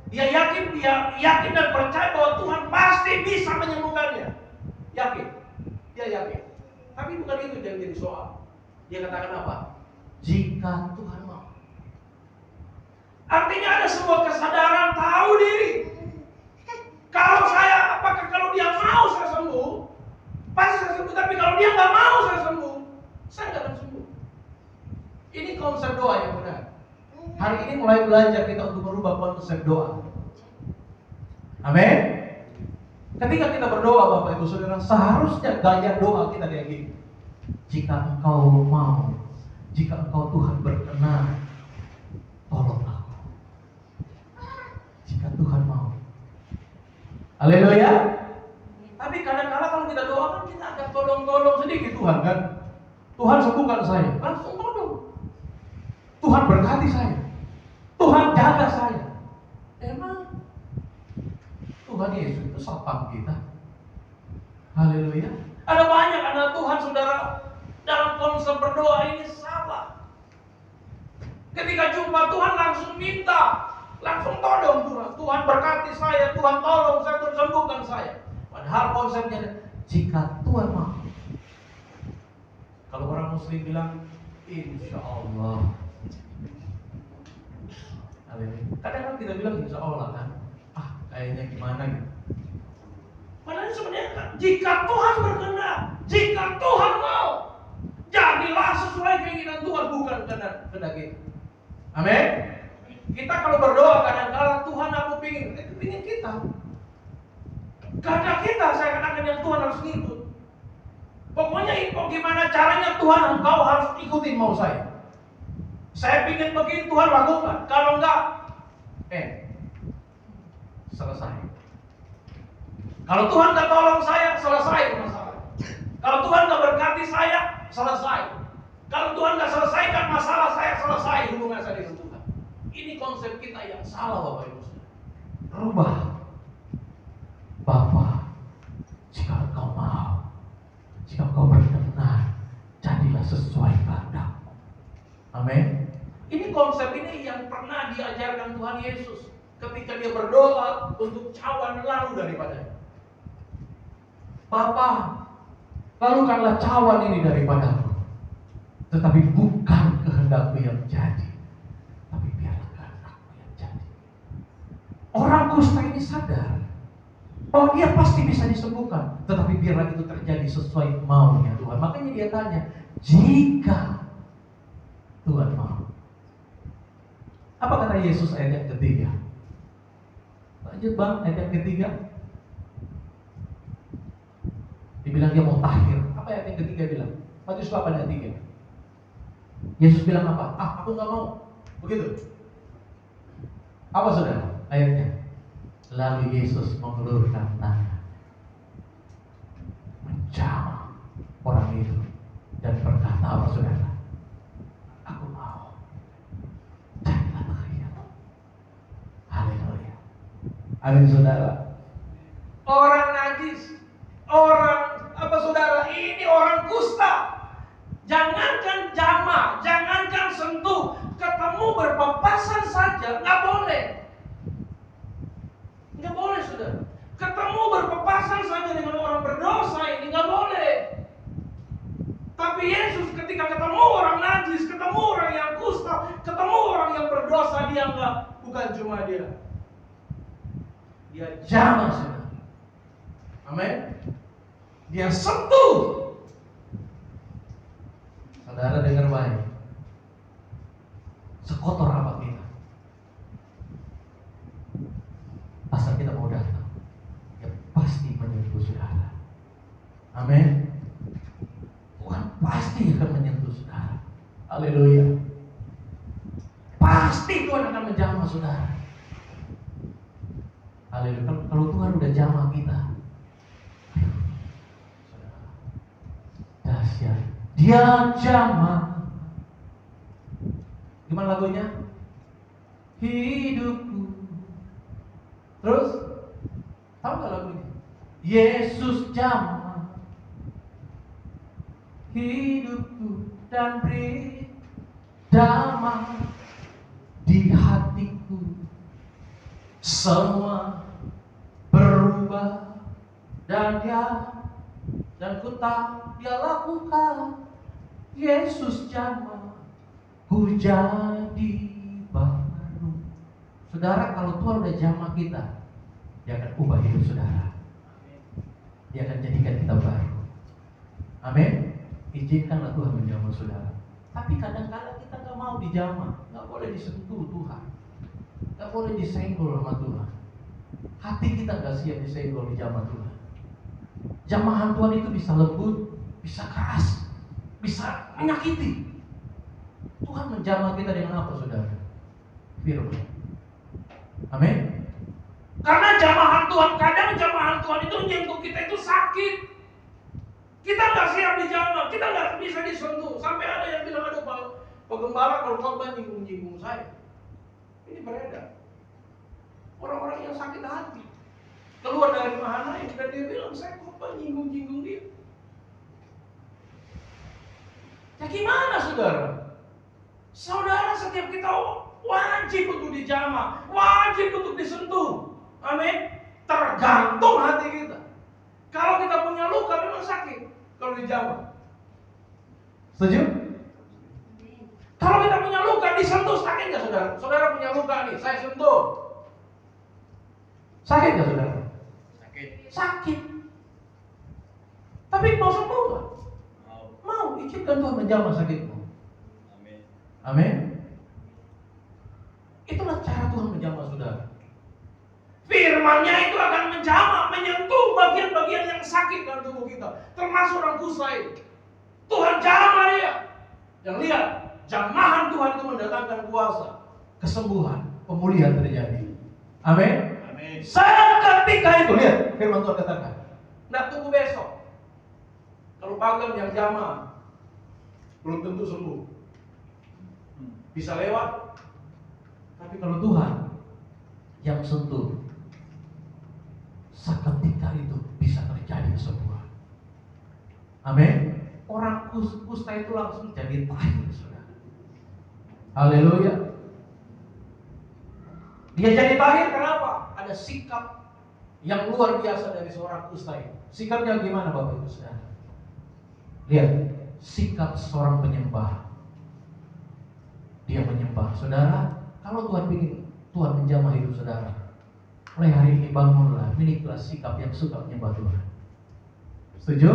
Dia yakin dan percaya bahwa Tuhan pasti bisa menyembuhkannya. Yakin. Dia yakin. Tapi bukan itu yang jadi soal. Dia katakan apa? Jika Tuhan mau. Artinya ada sebuah kesadaran tahu diri. Apakah kalau dia mau saya sembuh? Pasti saya sembuh. Tapi kalau dia nggak mau saya sembuh, saya nggak akan sembuh. Ini konsep doa yang benar. Hari ini mulai belajar kita untuk merubah konsep doa. Amin. Ketika kita berdoa Bapak Ibu Saudara, seharusnya gaya doa kita kayak gini. Jika Engkau mau, jika Engkau Tuhan berkenan, tolong aku. Jika Tuhan mau. Haleluya. Tapi kadang-kadang kalau kita doakan kita akan tolong-tolong sedikit Tuhan kan. Tuhan sembuhkan saya, langsung tolong. Tuhan berkati saya. Tuhan jaga saya. Emang Tuhan Yesus itu sapang kita. Haleluya. Ada banyak anak Tuhan saudara dalam konsep berdoa ini salah. Ketika jumpa Tuhan langsung minta, langsung tolong Tuhan. Tuhan berkati saya, Tuhan tolong saya, Tuhan sembuhkan saya. Padahal konsepnya jika Tuhan mau. Kalau orang Muslim bilang insya Allah. Kadang-kadang kita bilang insya Allah kan, kayaknya gimana gitu. Padahal sebenarnya kan, jika Tuhan berkenan, jika Tuhan mau, jadilah sesuai keinginan Tuhan, bukan kehendak kita. Amin. Kita kalau berdoa kadang-kadang Tuhan aku pingin kita. Kehendak kita saya katakan yang Tuhan harus ngikut. Pokoknya gimana caranya Tuhan engkau harus ikutin mau saya. Saya pingin begini Tuhan lakukan. Kalau enggak, selesai. Kalau Tuhan enggak tolong saya, selesai masalah. Kalau Tuhan enggak berkati saya, selesai. Kalau Tuhan enggak selesaikan masalah saya, selesai hubungan saya dengan Tuhan. Ini konsep kita yang salah Bapak Ibu. Rubah. Bapa, jika Engkau mau, jika Engkau berkenan, jadilah sesuai kehendak-Mu. Amin. Ini konsep ini yang pernah diajarkan Tuhan Yesus ketika dia berdoa untuk cawan lalu daripadanya. Bapa, lalukanlah cawan ini daripadaku, tetapi bukan kehendak-Mu yang jadi, tapi biarlah kehendak-Mu yang jadi. Orang kusta ini sadar bahwa dia pasti bisa disembuhkan, tetapi biarlah itu terjadi sesuai maunya Tuhan. Makanya dia tanya, jika Tuhan mau. Apa kata Yesus ayat yang ketiga? Lanjut bang, ayat yang ketiga. Dibilang dia mau tahir. Apa ayat yang ketiga bilang? Matius 8 ayat 3. Yesus bilang apa? Aku gak mau. Begitu. Apa saudara ayatnya? Lalu Yesus mengulurkan tangan, menjamah orang itu dan berkata apa saudara? Aku mau. Jadilah tahir. Haleluya. Amin saudara. Orang najis, orang apa saudara? Ini orang kusta. Jangankan jamah, jangankan sentuh, ketemu berpapasan saja nggak boleh. Nggak boleh saudara. Ketemu berpapasan saja dengan orang berdosa ini nggak boleh. Tapi Yesus ketika ketemu orang najis, ketemu orang yang kusta, ketemu orang yang berdosa, dia nggak, bukan cuma dia. Dia jamah saudara. Amin. Dia sentuh. Saudara dengar baik. Sekotor apa kita, asal kita mau datang, dia pasti menyentuh saudara. Amin. Tuhan pasti akan menyentuh saudara. Haleluya. Pasti Tuhan akan menjamah saudara. Haleluya. Kalau Tuhan udah jamah kita, saudara, dahsyat. Dia jamah. Gimana lagunya? Hidupku. Terus, tahu gak lagunya? Yesus jamah hidupku dan beri damai di hatiku. Semua berubah dan ku tak dia lakukan. Yesus jamah ku jadi baru. Saudara, kalau Tuhan udah jamah kita, dia akan ubah hidup saudara. Dia akan jadikan kita baru. Amin. Izinkanlah Tuhan menjamah saudara. Tapi kadang-kadang kita gak mau dijamah, gak boleh disentuh Tuhan, gak boleh disenggol sama Tuhan. Hati kita gak siap disenggol, dijamah Tuhan. Jamahan Tuhan itu bisa lembut, bisa keras, bisa menyakiti. Tuhan menjamah kita dengan apa saudara? Firman. Amin. Karena jamahan Tuhan, kadang jamahan Tuhan itu menyentuh kita itu sakit. Kita nggak siap dijamah, kita nggak bisa disentuh. Sampai ada yang bilang, aduh Pak Gembala kalau khotbah nyinggung-nyinggung saya. Ini beredar. Orang-orang yang sakit hati keluar dari Mahanaim dan dia bilang saya khotbah nyinggung-nyinggung dia. Ya gimana saudara? Saudara, setiap kita wajib untuk dijamah, wajib untuk disentuh. Amin. Tergantung hati kita. Kalau kita punya luka memang sakit kalau dijamah. Setuju? Kalau kita punya luka disentuh sakit nggak saudara? Saudara punya luka nih, saya sentuh. Sakit nggak saudara? Sakit. Tapi mau sembuh nggak? Mau. Izinkan Tuhan menjamah sakitmu. Amin. Itulah cara Tuhan menjamah saudara. Firman-Nya itu akan menjamah, menyentuh bagian-bagian yang sakit dalam tubuh kita, termasuk orang kusai. Tuhan jamah dia. Yang lihat, jamahan Tuhan itu mendatangkan kuasa, kesembuhan, pemulihan terjadi. Amin. Seketika itu, lihat firman Tuhan katakan, nggak tunggu besok. Kalau pagam yang jamah, belum tentu sembuh. Bisa lewat, tapi kalau Tuhan yang sentuh, seketika itu bisa terjadi kesembuhan. Amin. Orang kusta itu langsung jadi tahir, saudara. Haleluya. Dia jadi tahir kenapa? Ada sikap yang luar biasa dari seorang kusta itu. Sikapnya gimana Bapak Ibu Saudara? Lihat, sikap seorang penyembah. Dia menyembah. Saudara, kalau Tuhan ingin Tuhan menjamah hidup saudara, mulai hari ini bangunlah, milikilah sikap yang suka menyembah Tuhan. Setuju?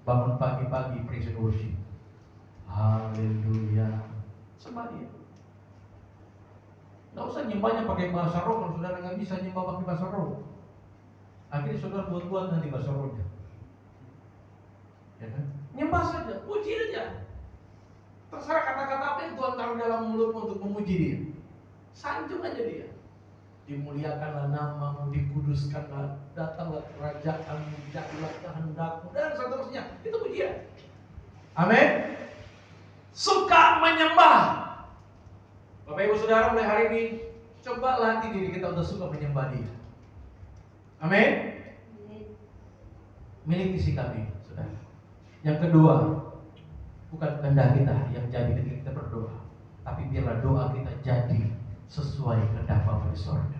Bangun pagi-pagi praise and worship. Haleluya. Sembah dia. Nggak usah nyembahnya pakai bahasa roh. Kalau saudara nggak bisa nyembah pakai bahasa roh, akhirnya saudara buat-buat nanti bahasa rohnya. Ya kan? Nyembah saja, puji aja. Terserah kata-kata apa yang Tuhan taruh dalam mulutmu untuk memuji dia. Sanjung aja dia. Dimuliakanlah namamu, dikuduskanlah, datanglah kerajaanmu, jadilah kehendakmu, dan seterusnya. Itu pujian. Amin. Suka menyembah. Bapak Ibu Saudara, mulai hari ini coba latih diri kita untuk suka menyembah dia. Amin. Miliki sikap ini, saudara. Yang kedua, bukan kehendak kita yang jadi ketika kita berdoa, tapi biarlah doa kita jadi sesuai kehendak Bapa di sorga.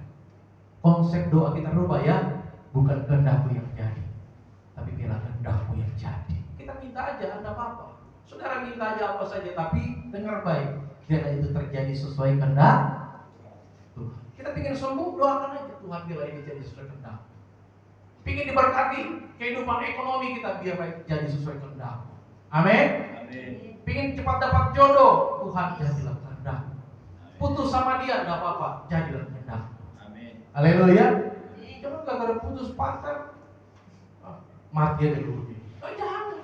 Konsep doa kita rubah ya, bukan kehendakmu yang jadi, tapi biarlah kehendakmu yang jadi. Kita minta aja, enggak apa-apa. Saudara minta aja apa saja, tapi dengar baik, biarlah itu terjadi sesuai kehendak Tuhan. Kita ingin sembuh, doakan aja Tuhan. Tuhan biarlah ini jadi sesuai kehendak. Pingin diberkati kehidupan ekonomi kita, biar jadi sesuai kehendak. Amin. Pingin cepat dapat jodoh, Tuhan jadilah kehendak. Putus sama dia nggak apa-apa, jadilah kehendak. Amin. Haleluya. Jangan gara-gara putus pacar mati aja dulu. Jangan.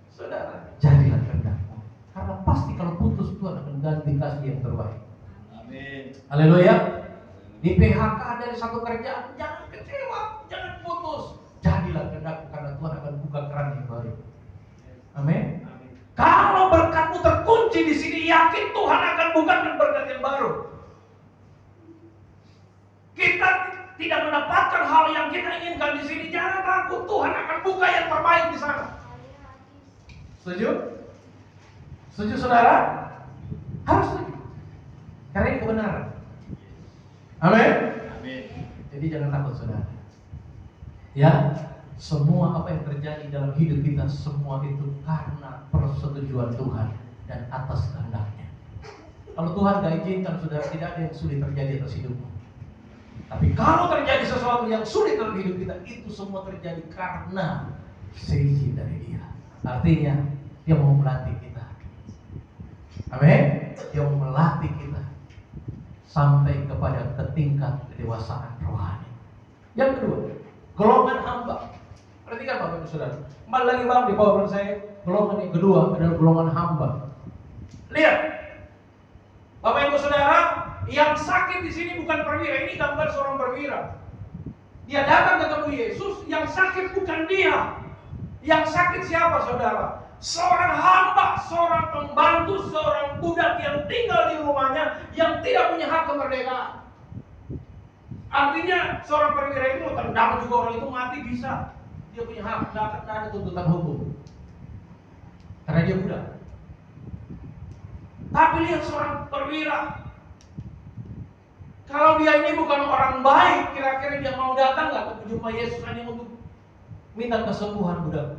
Saudara, jadilah kehendakmu. Karena pasti kalau putus Tuhan akan ganti kasih yang terbaik. Amin. Haleluya. Di PHK dari satu kerjaan, jangan kecewa, jangan putus. Jadilah kehendakmu karena Tuhan akan buka keran yang baru. Amin. Kalau berkatmu terkunci di sini, yakin Tuhan akan bukakan berkat yang baru. Kita tidak mendapatkan hal yang kita inginkan di sini, jangan takut, Tuhan akan buka yang terbaik di sana. Setuju? Setuju saudara? Harus setuju. Karena ini kebenaran. Amin. Amin. Jadi jangan takut saudara. Ya, semua apa yang terjadi dalam hidup kita, semua itu karena persetujuan Tuhan dan atas kehendaknya. Kalau Tuhan gak izinkan, saudara, tidak ada yang sulit terjadi atas hidupmu. Tapi kalau terjadi sesuatu yang sulit dalam hidup kita, itu semua terjadi karena seizin dari Dia. Artinya, Dia mau melatih kita. Amin. Dia mau melatih kita sampai kepada tingkat kedewasaan rohani. Yang kedua, golongan hamba. Perhatikan Bapak Ibu Saudara. Kembali lagi Bang di PowerPoint saya, golongan yang kedua adalah golongan hamba. Lihat, Bapak Ibu Saudara, yang sakit di sini bukan perwira. Ini gambar seorang perwira. Dia datang ketemu Yesus. Yang sakit bukan dia. Yang sakit siapa saudara? Seorang hamba, seorang pembantu, seorang budak yang tinggal di rumahnya, yang tidak punya hak kemerdekaan. Artinya seorang perwira itu mau tendang juga orang itu mati bisa. Dia punya hak, tidak ada tuntutan hukum. Karena dia budak. Tapi lihat seorang perwira. Kalau dia ini bukan orang baik, kira-kira dia mau datang nggak ke jumpa Yesus hanya untuk minta kesembuhan budak?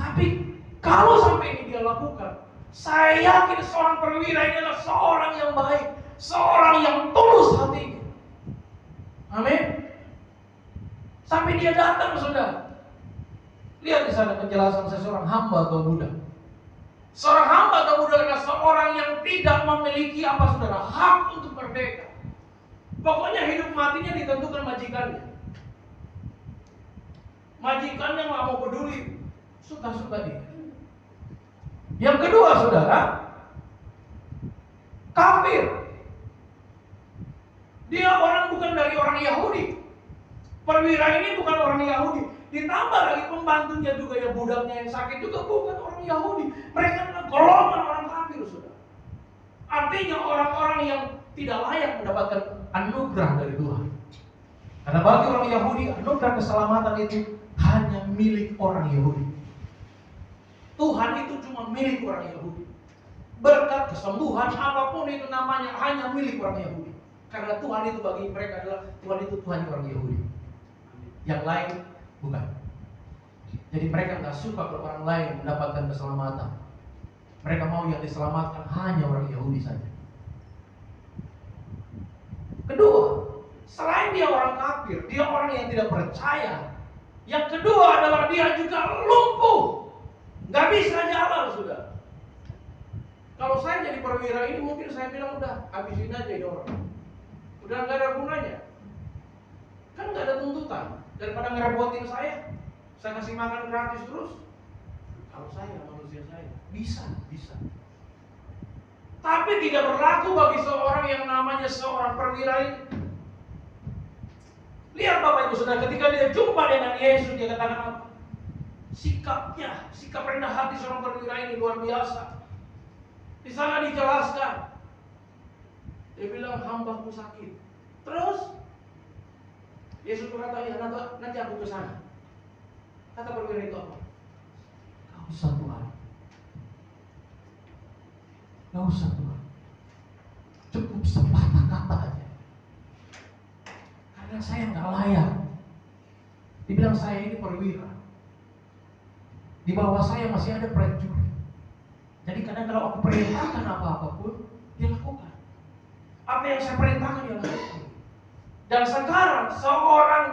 Tapi kalau sampai ini dia lakukan, saya yakin seorang perwira ini adalah seorang yang baik, seorang yang tulus hatinya. Amin. Sampai dia datang, saudara. Lihat di sana penjelasan seorang hamba atau budak. Seorang hamba atau budak adalah seorang yang tidak memiliki apa saudara, hak untuk merdeka. Pokoknya hidup matinya ditentukan majikannya. Majikannya nggak mau peduli, suka-suka dia. Yang kedua saudara, kafir. Dia orang bukan dari orang Yahudi. Perwira ini bukan orang Yahudi. Ditambah lagi pembantunya juga, ya budaknya yang sakit juga bukan orang Yahudi. Mereka adalah golongan orang kafir, saudara. Artinya orang-orang yang tidak layak mendapatkan anugerah dari Tuhan. Karena bagi orang Yahudi, anugerah keselamatan itu hanya milik orang Yahudi. Tuhan itu cuma milik orang Yahudi. Berkat, kesembuhan, apapun itu namanya hanya milik orang Yahudi. Karena Tuhan itu bagi mereka adalah Tuhan itu Tuhan orang Yahudi. Yang lain bukan. Jadi mereka nggak suka kalau orang lain mendapatkan keselamatan. Mereka mau yang diselamatkan hanya orang Yahudi saja. Kedua, selain dia orang kafir, dia orang yang tidak percaya. Yang kedua adalah dia juga lumpuh, nggak bisa jalan sudah. Kalau saya jadi perwira ini mungkin saya bilang udah habisin aja ini orang. Udah nggak ada gunanya. Kan nggak ada tuntutan. Daripada ngerepotin saya kasih makan gratis terus. Kalau saya manusia saya bisa. Tapi tidak berlaku bagi seorang yang namanya seorang perwira ini. Lihat Bapak Ibu Saudara, ketika dia jumpa dengan Yesus, dia katakan apa? Sikap rendah hati seorang perwira ini luar biasa. Di sana dijelaskan. Dia bilang hambaku sakit. Terus Yesus berkata, ya nanti aku ke sana. Kata perwira itu apa? Gak usah Tuhan. Gak usah Tuhan. Cukup sepatah kata aja. Karena saya gak layak. Dibilang saya ini perwira. Di bawah saya masih ada prajurit. Jadi kadang kalau aku perintahkan apa-apapun, dia lakukan. Apa yang saya perintahkan dia lakukan. Dan sekarang seorang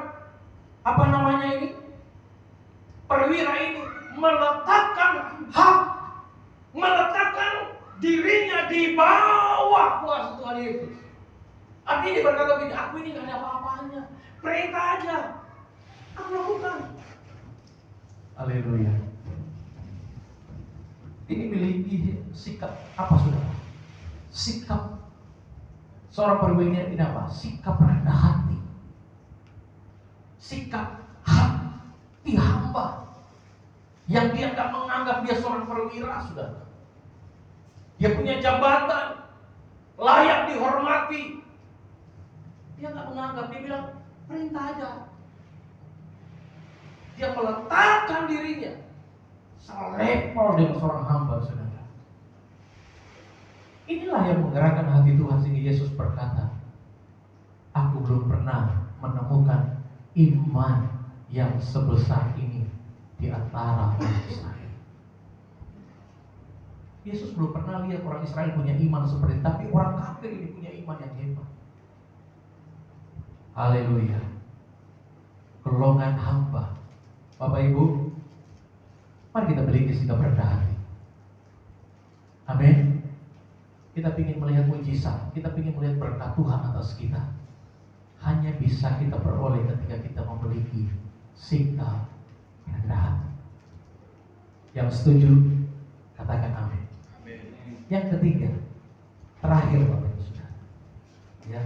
perwira ini meletakkan dirinya di bawah kuasa Tuhan Yesus. Artinya dia berkata begini, aku ini gak ada apa-apanya, perintah aja, aku lakukan. Haleluya. Ini memiliki sikap apa saudara? Sikap seorang perwira ini apa? Sikap rendah hati, sikap hati hamba, yang dia gak menganggap dia seorang perwira, saudara. Dia punya jabatan, layak dihormati. Dia gak menganggap, dia bilang perintah aja. Dia meletakkan dirinya selevel dengan seorang hamba, saudara. Inilah yang menggerakkan hati Tuhan sehingga Yesus berkata, aku belum pernah menemukan iman yang sebesar ini di antara orang Israel. Yesus belum pernah lihat orang Israel punya iman seperti ini, tapi orang kafir ini punya iman yang hebat. Haleluya. Golongan hamba. Bapak Ibu, mari kita beri sikap rendah hati. Amin. Kita ingin melihat mujizat, kita ingin melihat berkat Tuhan atas kita. Hanya bisa kita peroleh ketika kita memiliki sikap rendah hati. Yang setuju, katakan amin. Yang ketiga, terakhir Bapak Ibu Saudara. Ya,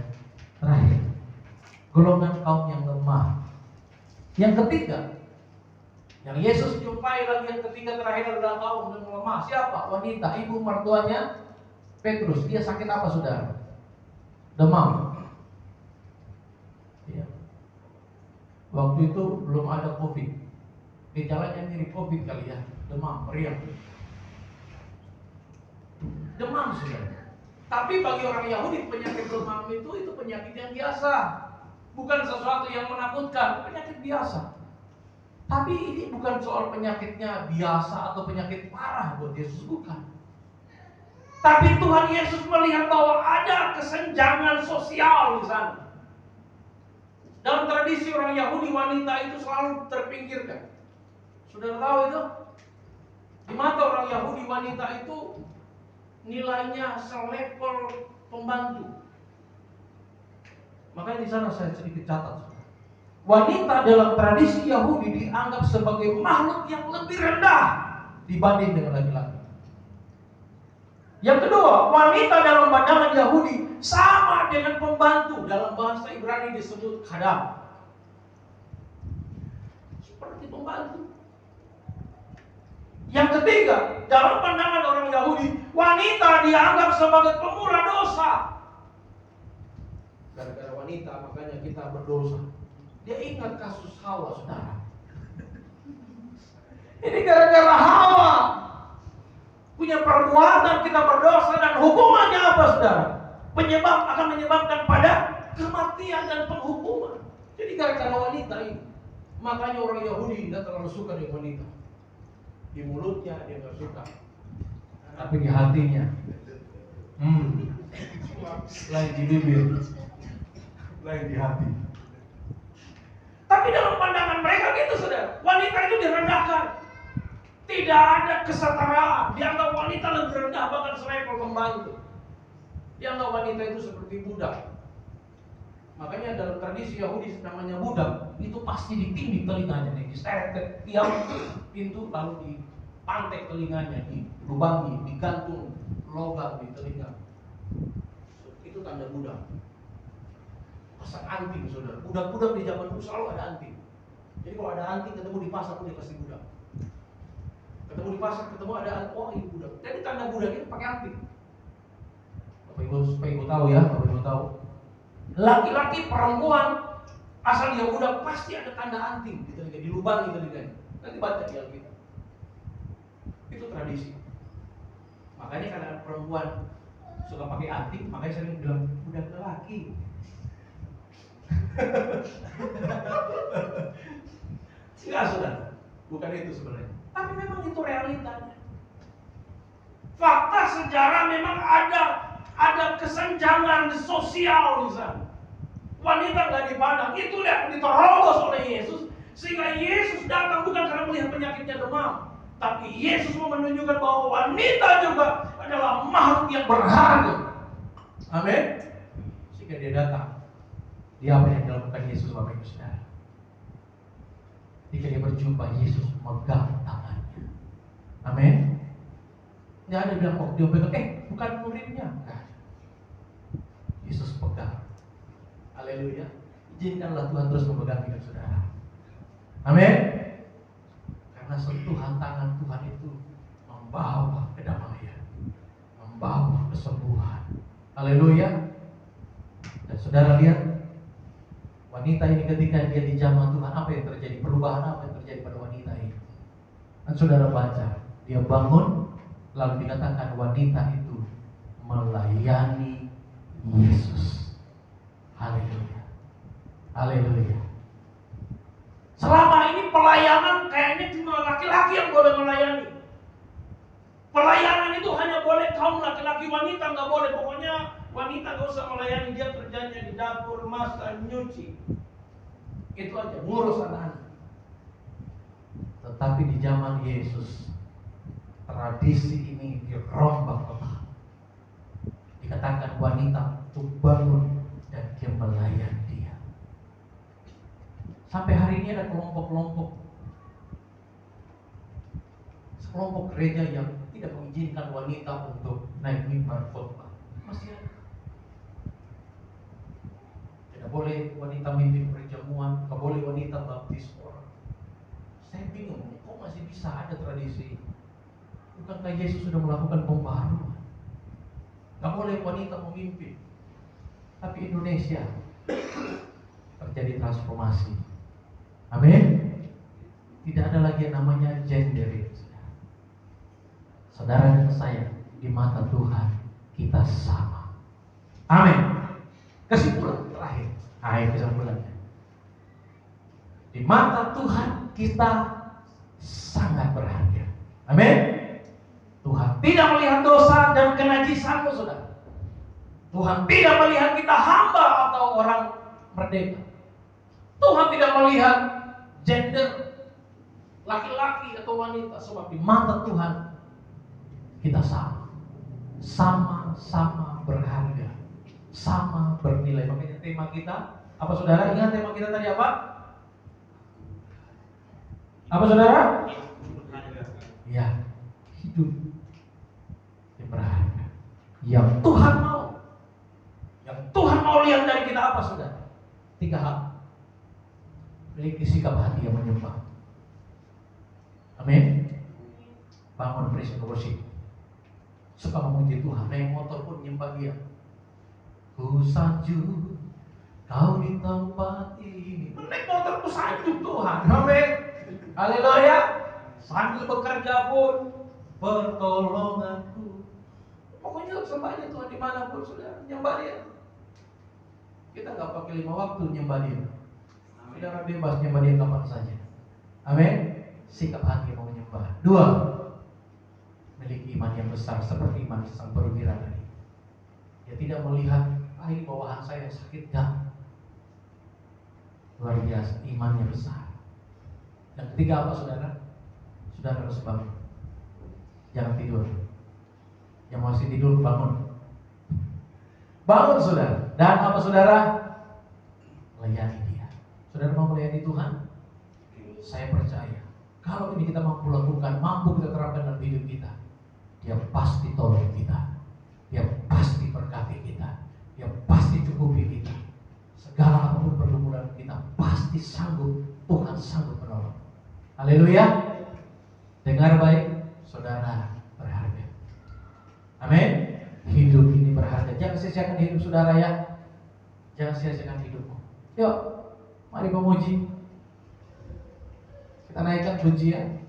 terakhir. Golongan kaum yang lemah. Yang ketiga, yang Yesus jumpai lagi yang ketiga terakhir adalah kaum yang lemah. Siapa? Wanita, ibu mertuanya Petrus. Dia sakit apa saudara? Demam. Ya. Waktu itu belum ada COVID. Gejalanya mirip COVID kali ya. Demam, meriang. Demam saudara. Tapi bagi orang Yahudi penyakit demam itu penyakit yang biasa. Bukan sesuatu yang menakutkan, penyakit biasa. Tapi ini bukan soal penyakitnya biasa atau penyakit parah buat Yesus, bukan. Tapi Tuhan Yesus melihat bahwa ada kesenjangan sosial di sana. Dalam tradisi orang Yahudi, wanita itu selalu terpinggirkan. Sudah tahu itu? Di mata orang Yahudi, wanita itu nilainya selevel pembantu. Makanya di sana saya sedikit catat. Wanita dalam tradisi Yahudi dianggap sebagai makhluk yang lebih rendah dibanding dengan laki-laki. Yang kedua, wanita dalam pandangan Yahudi sama dengan pembantu. Dalam bahasa Ibrani disebut khadam. Seperti pembantu. Yang ketiga, dalam pandangan orang Yahudi, wanita dianggap sebagai pemurah dosa. Gara-gara wanita makanya kita berdosa. Dia ingat kasus Hawa, saudara. Ini gara-gara Hawa punya perbuatan kita berdosa, dan hukumannya apa, saudara? Akan menyebabkan pada kematian dan penghukuman. Jadi gara-gara wanita ini, makanya orang Yahudi tidak terlalu suka dengan wanita. Di mulutnya dia nggak suka, tapi di hatinya, lain di bibir, lain di hati. Tapi dalam pandangan mereka gitu, saudara, wanita itu direndahkan. Tidak ada kesetaraan. Dianggap wanita lebih rendah, bahkan selevel pembantu. Dianggap wanita itu seperti budak. Makanya dalam tradisi Yahudi namanya budak, itu pasti ditindih telinganya, diseret tiap pintu, lalu dipantek telinganya, dilubangi, digantung logam di telinga. Itu tanda budak. Pasang anting, saudara. Budak-budak di zaman dulu selalu ada anting. Jadi kalau ada anting ketemu di pasar, dia pasti budak. Ketemu di pasar, ketemu ada anting, oh ini budak. Jadi tanda budak itu pakai anting. Bapak Ibu, supaya Ibu tahu ya, Bapak Ibu tahu. Laki-laki, perempuan, asal dia budak pasti ada tanda anting di telinga, dilubangi telinganya. Nanti baca di Alkitab. Itu tradisi. Makanya karena perempuan suka pakai anting, makanya sering bilang budak lelaki. Enggak, saudara, bukan itu sebenarnya. Tapi memang itu realitanya. Fakta sejarah memang ada Ada kesenjangan sosial di sana. Wanita nggak dipandang. Itu yang diterobos oleh Yesus. Sehingga Yesus datang bukan karena melihat penyakitnya demam. Tapi Yesus mau menunjukkan bahwa wanita juga adalah makhluk yang berharga. Amin. Sehingga dia datang. Dia apa yang dilakukan Yesus Bapak Ibu Saudara? Ketika dia berjumpa, Yesus memegang tangannya. Amin. Nggak ada bilang kok dia pegang, bukan muridnya. Nggak ada. Yesus pegang. Haleluya. Izinkanlah Tuhan terus memegang hidup saudara. Amin. Karena sentuhan tangan Tuhan itu membawa kedamaian, membawa kesembuhan. Haleluya. Dan saudara lihat, wanita ini ketika dia dijamah Tuhan, apa yang terjadi? Perubahan apa yang terjadi pada wanita ini? Dan saudara baca, dia bangun, lalu dikatakan wanita itu melayani Yesus. Haleluya. Haleluya. Selama ini pelayanan kayaknya cuma laki-laki yang boleh melayani. Pelayanan itu hanya boleh kaum laki-laki, wanita nggak boleh. Pokoknya wanita nggak usah melayani, dia kerjanya di dapur, masak, nyuci. Itu aja, ngurus anak-anak. Tetapi di zaman Yesus, tradisi ini dirombak total. Dikatakan wanita untuk bangun dan dia melayani dia. Sampai hari ini ada kelompok-kelompok, sekelompok gereja yang tidak mengizinkan wanita untuk naik mimbar khotbah. Masih ada. Tidak boleh wanita mimpin perjamuan, tidak boleh wanita baptis orang. Saya bingung, kok masih bisa ada tradisi? Bukankah Yesus sudah melakukan pembaharuan? Tidak boleh wanita memimpin. Tapi Indonesia terjadi transformasi. Amin. Tidak ada lagi yang namanya gender. Saudara dan saya, di mata Tuhan kita sama. Amin. Kesimpulan terakhir. Kesimpulannya. Di mata Tuhan kita sangat berharga. Amin. Tuhan tidak melihat dosa dan kenajisanmu, saudara. Tuhan tidak melihat kita hamba atau orang merdeka. Tuhan tidak melihat gender, laki-laki atau wanita. Sebab di mata Tuhan kita sama. Sama-sama berharga, sama bernilai. Makanya tema kita apa, saudara? Ingat tema kita tadi apa? Apa, saudara? Ya, hidup yang berharga, yang Tuhan mau. Yang Tuhan mau lihat dari kita apa, saudara? 3 hal. Memiliki sikap hati yang menyembah. Amin. Bangun praise and worship. Suka memuji Tuhan, naik motor pun menyembah Dia. Ku sanjung Kau di tempat ini. Naik motor ku sanjung Tuhan. Amin. Haleluya. Sambil bekerja pun pertolonganku. Pokoknya sembahnya Tuhan dimanapun sudah menyembah Dia. Kita nggak pakai 5 waktu menyembah Dia. Saudara bebas menyembah Dia kapan saja. Amin. Sikap hati yang mau menyembah. 2, memiliki iman yang besar seperti iman sang perwira tadi. Dia tidak melihat ini bawahan saya sakit, enggak. Luar biasa, imannya besar. Yang ketiga apa, saudara? Saudara harus bangun. Jangan tidur. Yang masih tidur bangun. Bangun, saudara. Dan apa, saudara? Layani Dia. Saudara mau melayani Tuhan? Saya percaya kalau ini kita mampu lakukan, mampu kita terapkan dalam hidup kita, Dia pasti tolong kita. Dia pasti berkati kita. Dia pasti cukupi kita. Segala apapun pergumulan kita pasti sanggup. Tuhan sanggup menolong. Haleluya. Dengar baik, saudara berharga. Amin. Hidup ini berharga. Jangan sia-siakan hidup saudara ya. Jangan sia-siakan hidupmu. Yuk, mari memuji. Kita naikkan pujian.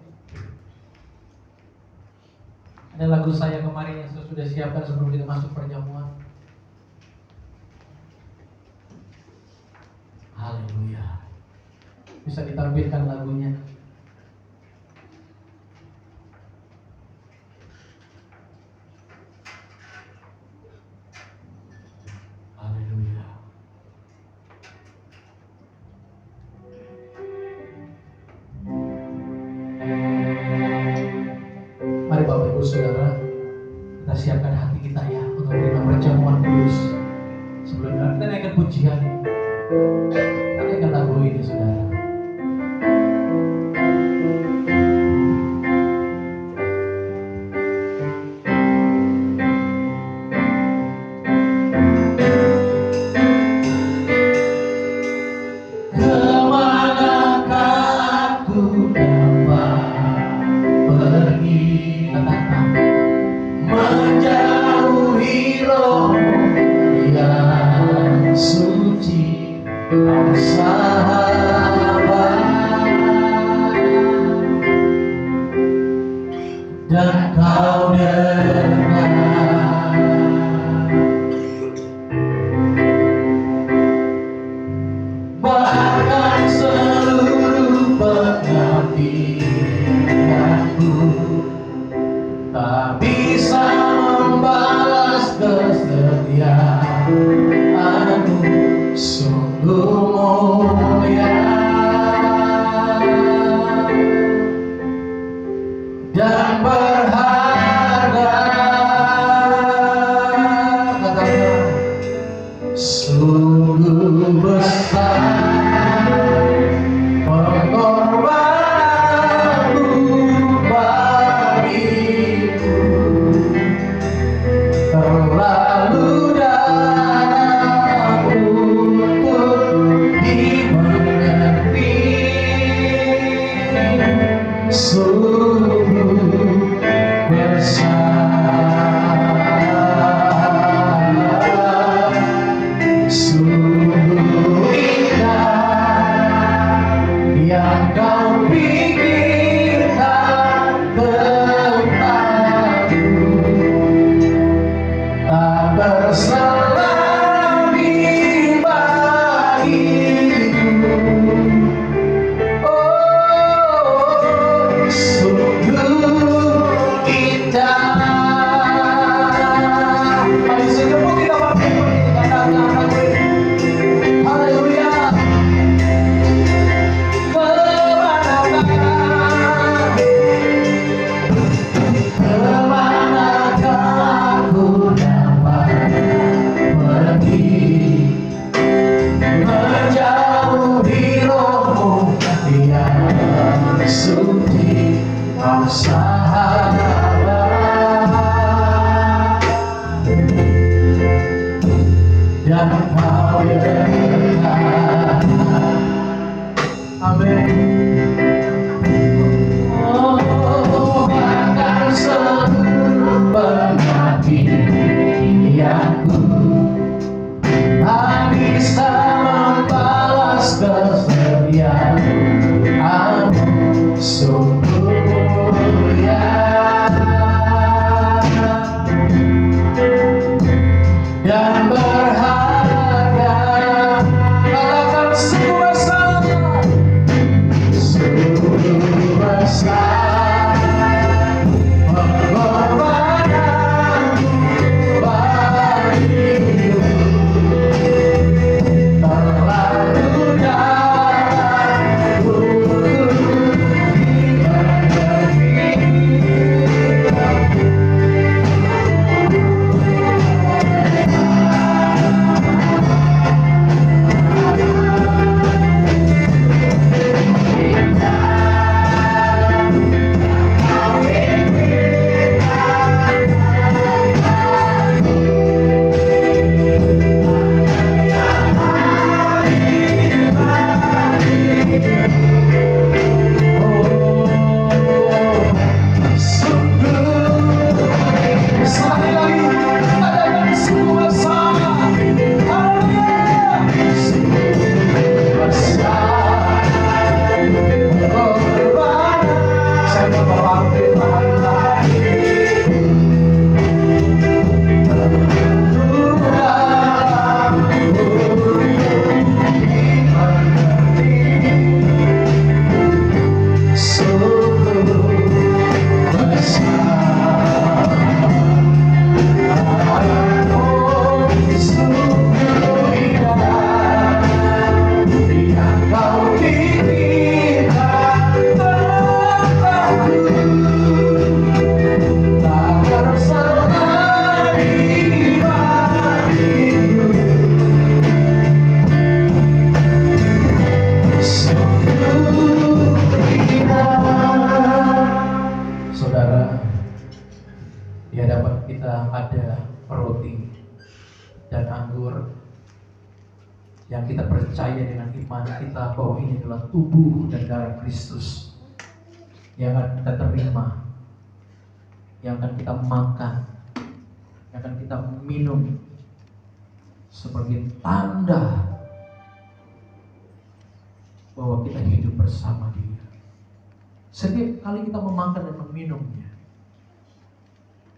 Ada lagu saya kemarin yang saya sudah siapkan sebelum kita masuk perjamuan. Haleluya. Bisa ditampilkan lagunya. Mari Bapak Ibu Saudara, kita siapkan hati kita ya untuk menerima perjamuan kudus. Sebelumnya kita naikkan pujian, kita naikkan lagu ini Saudara. Dan kau dengar bahkan seluruh pengabdianku tak bisa membalas kesetiaanmu, sungguh mulia dan berharga, katakan sungguh besar pengorbananmu bagiku, terlalu dalam untuk dimengerti, sungguh sungguh indah yang kau pikirkan tentangku, tak berselangi bagiku. Oh, sungguh indah. Mari sejenak kita pakai kata-kata. Haleluya. Kemanakah ku dapat pergi, menjauhi rohmu yang suci, oh sahabat, dan kau dekat. Amin. Oh, bahkan seluruh pengabdianku tak bisa membalas kesetiaanmu, sungguh mulia dan berharga, katakan sungguh besar, sungguh besar pengorbananmu bagiku, terlalu dalam untuk dimengerti. kita ada roti dan anggur yang kita percaya dengan iman kita bahwa ini adalah tubuh dan darah Kristus yang akan kita terima, yang akan kita makan, yang akan kita minum sebagai tanda bahwa kita hidup bersama Dia. Setiap kali kita memakan dan meminumnya,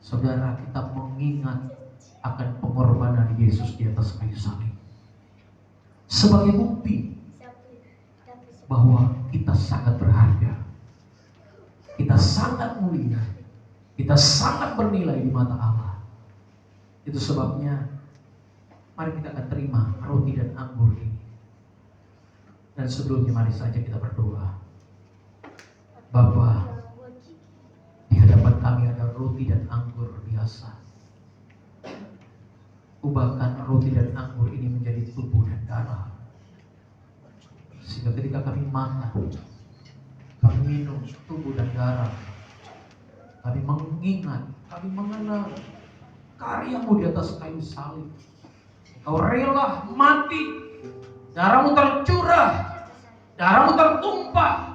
saudara, kita mengingat akan pengorbanan Yesus di atas kayu salib sebagai bukti bahwa kita sangat berharga, kita sangat mulia, kita sangat bernilai di mata Allah. Itu sebabnya mari kita akan terima roti dan anggur ini. Dan sebelumnya mari saja kita berdoa. Bapa, di hadapan kami ada roti dan anggur biasa. Ubahkan roti dan anggur ini menjadi tubuh dan darah, sehingga ketika kami makan, kami minum tubuh dan darah, kami mengingat, kami mengenal karyamu di atas kayu salib. Engkau rela mati, darahmu tercurah, darahmu tertumpah.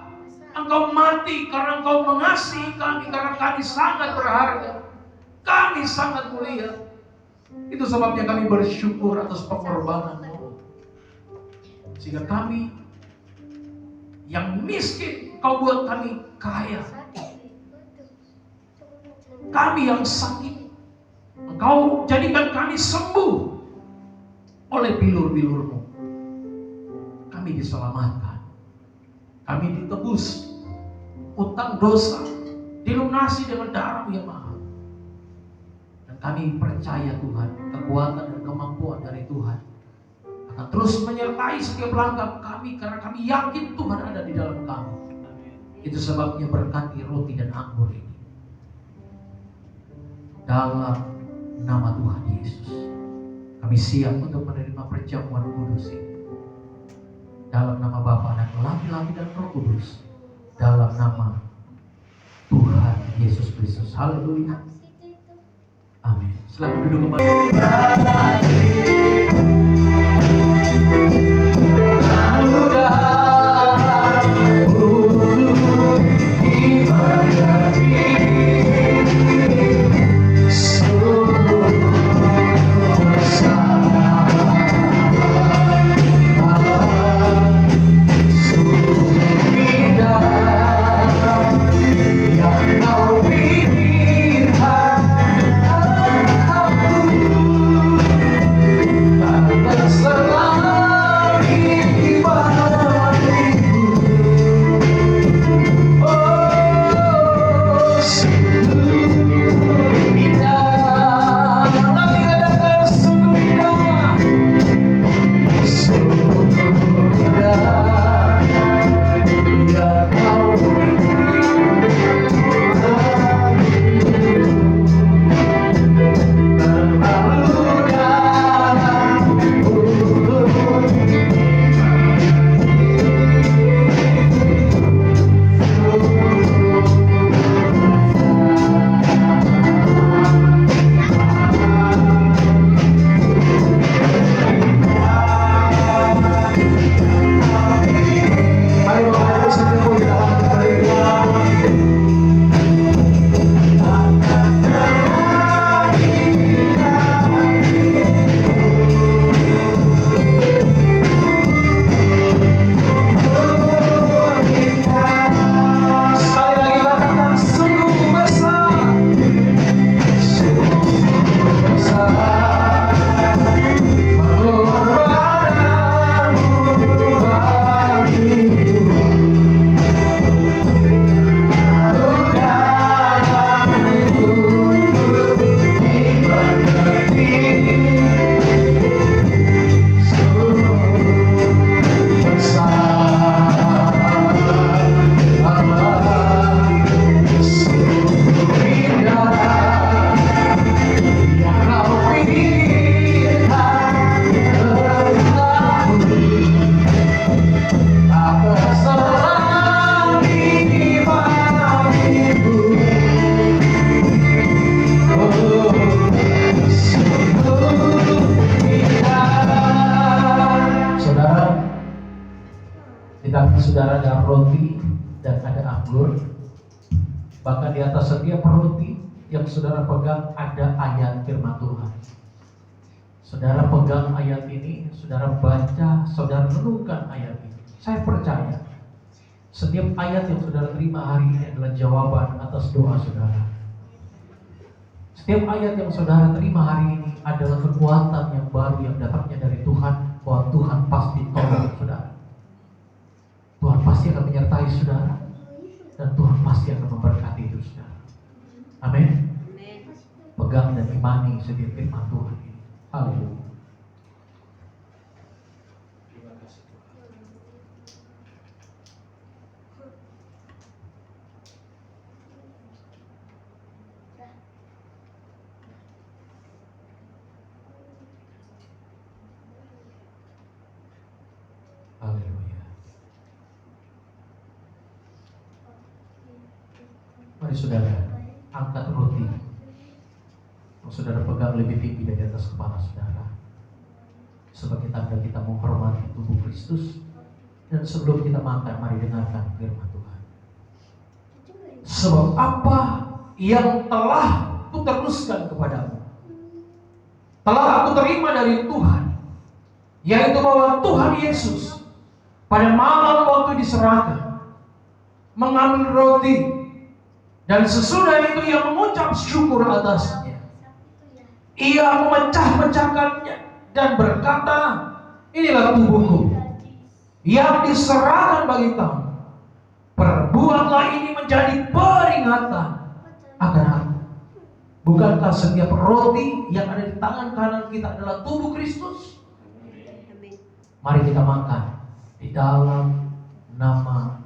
Engkau mati karena engkau mengasihi kami, karena kami sangat berharga, kami sangat mulia. Itu sebabnya kami bersyukur atas pengorbanan-Mu, sehingga kami yang miskin Kau buat kami kaya. Kami yang sakit Engkau jadikan kami sembuh oleh bilur-bilur-Mu. Kami diselamatkan, kami ditebus, utang dosa dilunasi dengan darah-Mu yang mahal. Kami percaya Tuhan, kekuatan dan kemampuan dari Tuhan akan terus menyertai setiap langkah kami, karena kami yakin Tuhan ada di dalam kami. Itu sebabnya berkati roti dan anggur ini. Dalam nama Tuhan Yesus, kami siap untuk menerima perjamuan kudus ini. Dalam nama Bapa dan laki-laki dan Roh Kudus. Dalam nama Tuhan Yesus Kristus. Haleluya. Amin. Selamat duduk kembali. anggur. Bahkan di atas setiap roti yang saudara pegang ada ayat firman Tuhan. Saudara pegang ayat ini, saudara baca, saudara renungkan ayat ini. Saya percaya setiap ayat yang saudara terima hari ini adalah jawaban atas doa saudara. Setiap ayat yang saudara terima hari ini adalah kekuatan yang baru yang datangnya dari Tuhan, bahwa Tuhan pasti tolong saudara. Tuhan pasti akan menyertai saudara, dan Tuhan pasti akan memberkati hidup saudara. Amin. Pegang dan imani setiap firman Tuhan ini. Haleluya. Terima kasih Tuhan. Haleluya. Mari saudara, angkat roti yang saudara pegang lebih tinggi dari atas kepala saudara, sebagai tanda kita menghormati tubuh Kristus. Dan sebelum kita makan, mari dengarkan firman Tuhan. Sebab apa yang telah kuteruskan kepadamu, telah aku terima dari Tuhan, yaitu bahwa Tuhan Yesus pada malam waktu diserahkan mengambil roti, dan sesudah itu ia mengucap syukur atasnya. Ia memecah-pecahkannya dan berkata, inilah tubuhku yang diserahkan bagi kamu. Perbuatlah ini menjadi peringatan akan aku. Bukankah setiap roti yang ada di tangan kanan kita adalah tubuh Kristus? Mari kita makan di dalam nama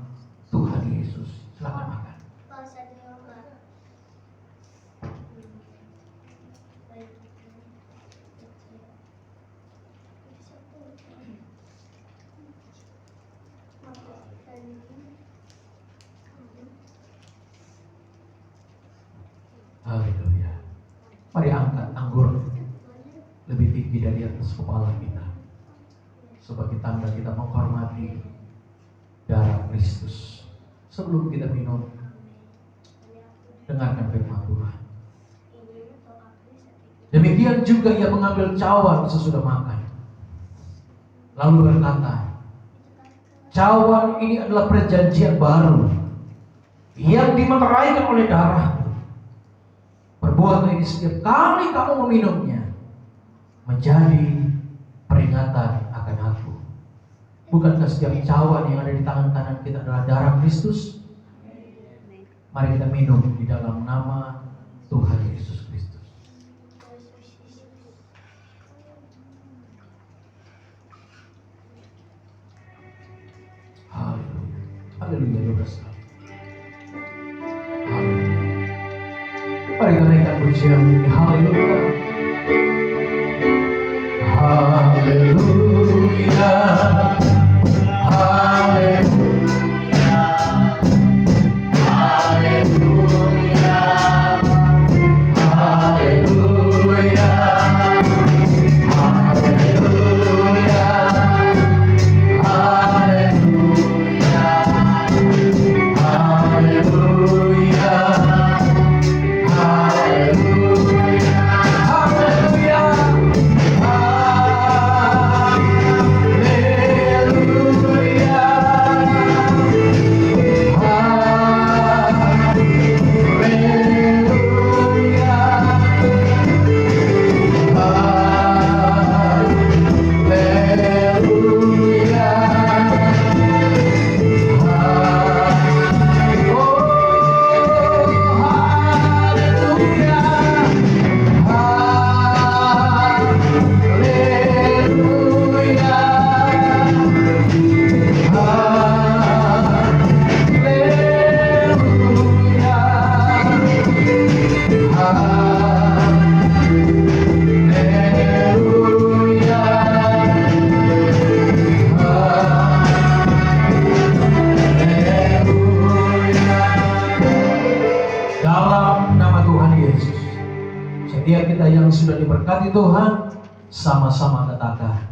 Tuhan Yesus. Silakan makan. Haleluya. Mari angkat anggur lebih tinggi dari atas kepala kita, sebagai tanda kita menghormati darah Kristus. Sebelum kita minum, dengarkan firman Tuhan. Demikian juga ia mengambil cawan sesudah makan, lalu berkata, cawan ini adalah perjanjian baru yang dimeteraikan oleh darah. Perbuatlah ini setiap kali kamu meminumnya menjadi peringatan akan aku. Bukankah setiap cawan yang ada di tangan kanan kita adalah darah Kristus? Mari kita minum di dalam nama Tuhan Yesus Kristus. Haleluya. Haleluya. 12 kali. Haleluya. Mari kita naikkan pujian ini. Haleluya. Haleluya. Haleluya. Haleluya. Haleluya. Haleluya. Setiap kita yang sudah diberkati Tuhan, sama-sama katakan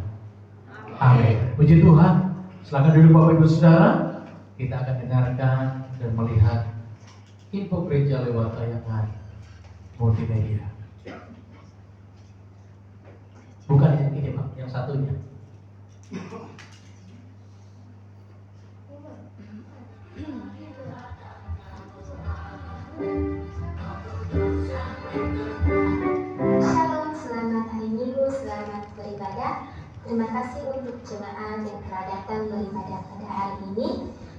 amin. Puji Tuhan. Silakan duduk Bapak Ibu Saudara. Kita akan dengarkan dan melihat info gereja lewat tayangan multimedia. Bukan yang ini Pak, yang satunya. Shalom, selamat hari Minggu, selamat beribadah. Terima kasih untuk jemaat yang telah datang beribadah pada hari ini.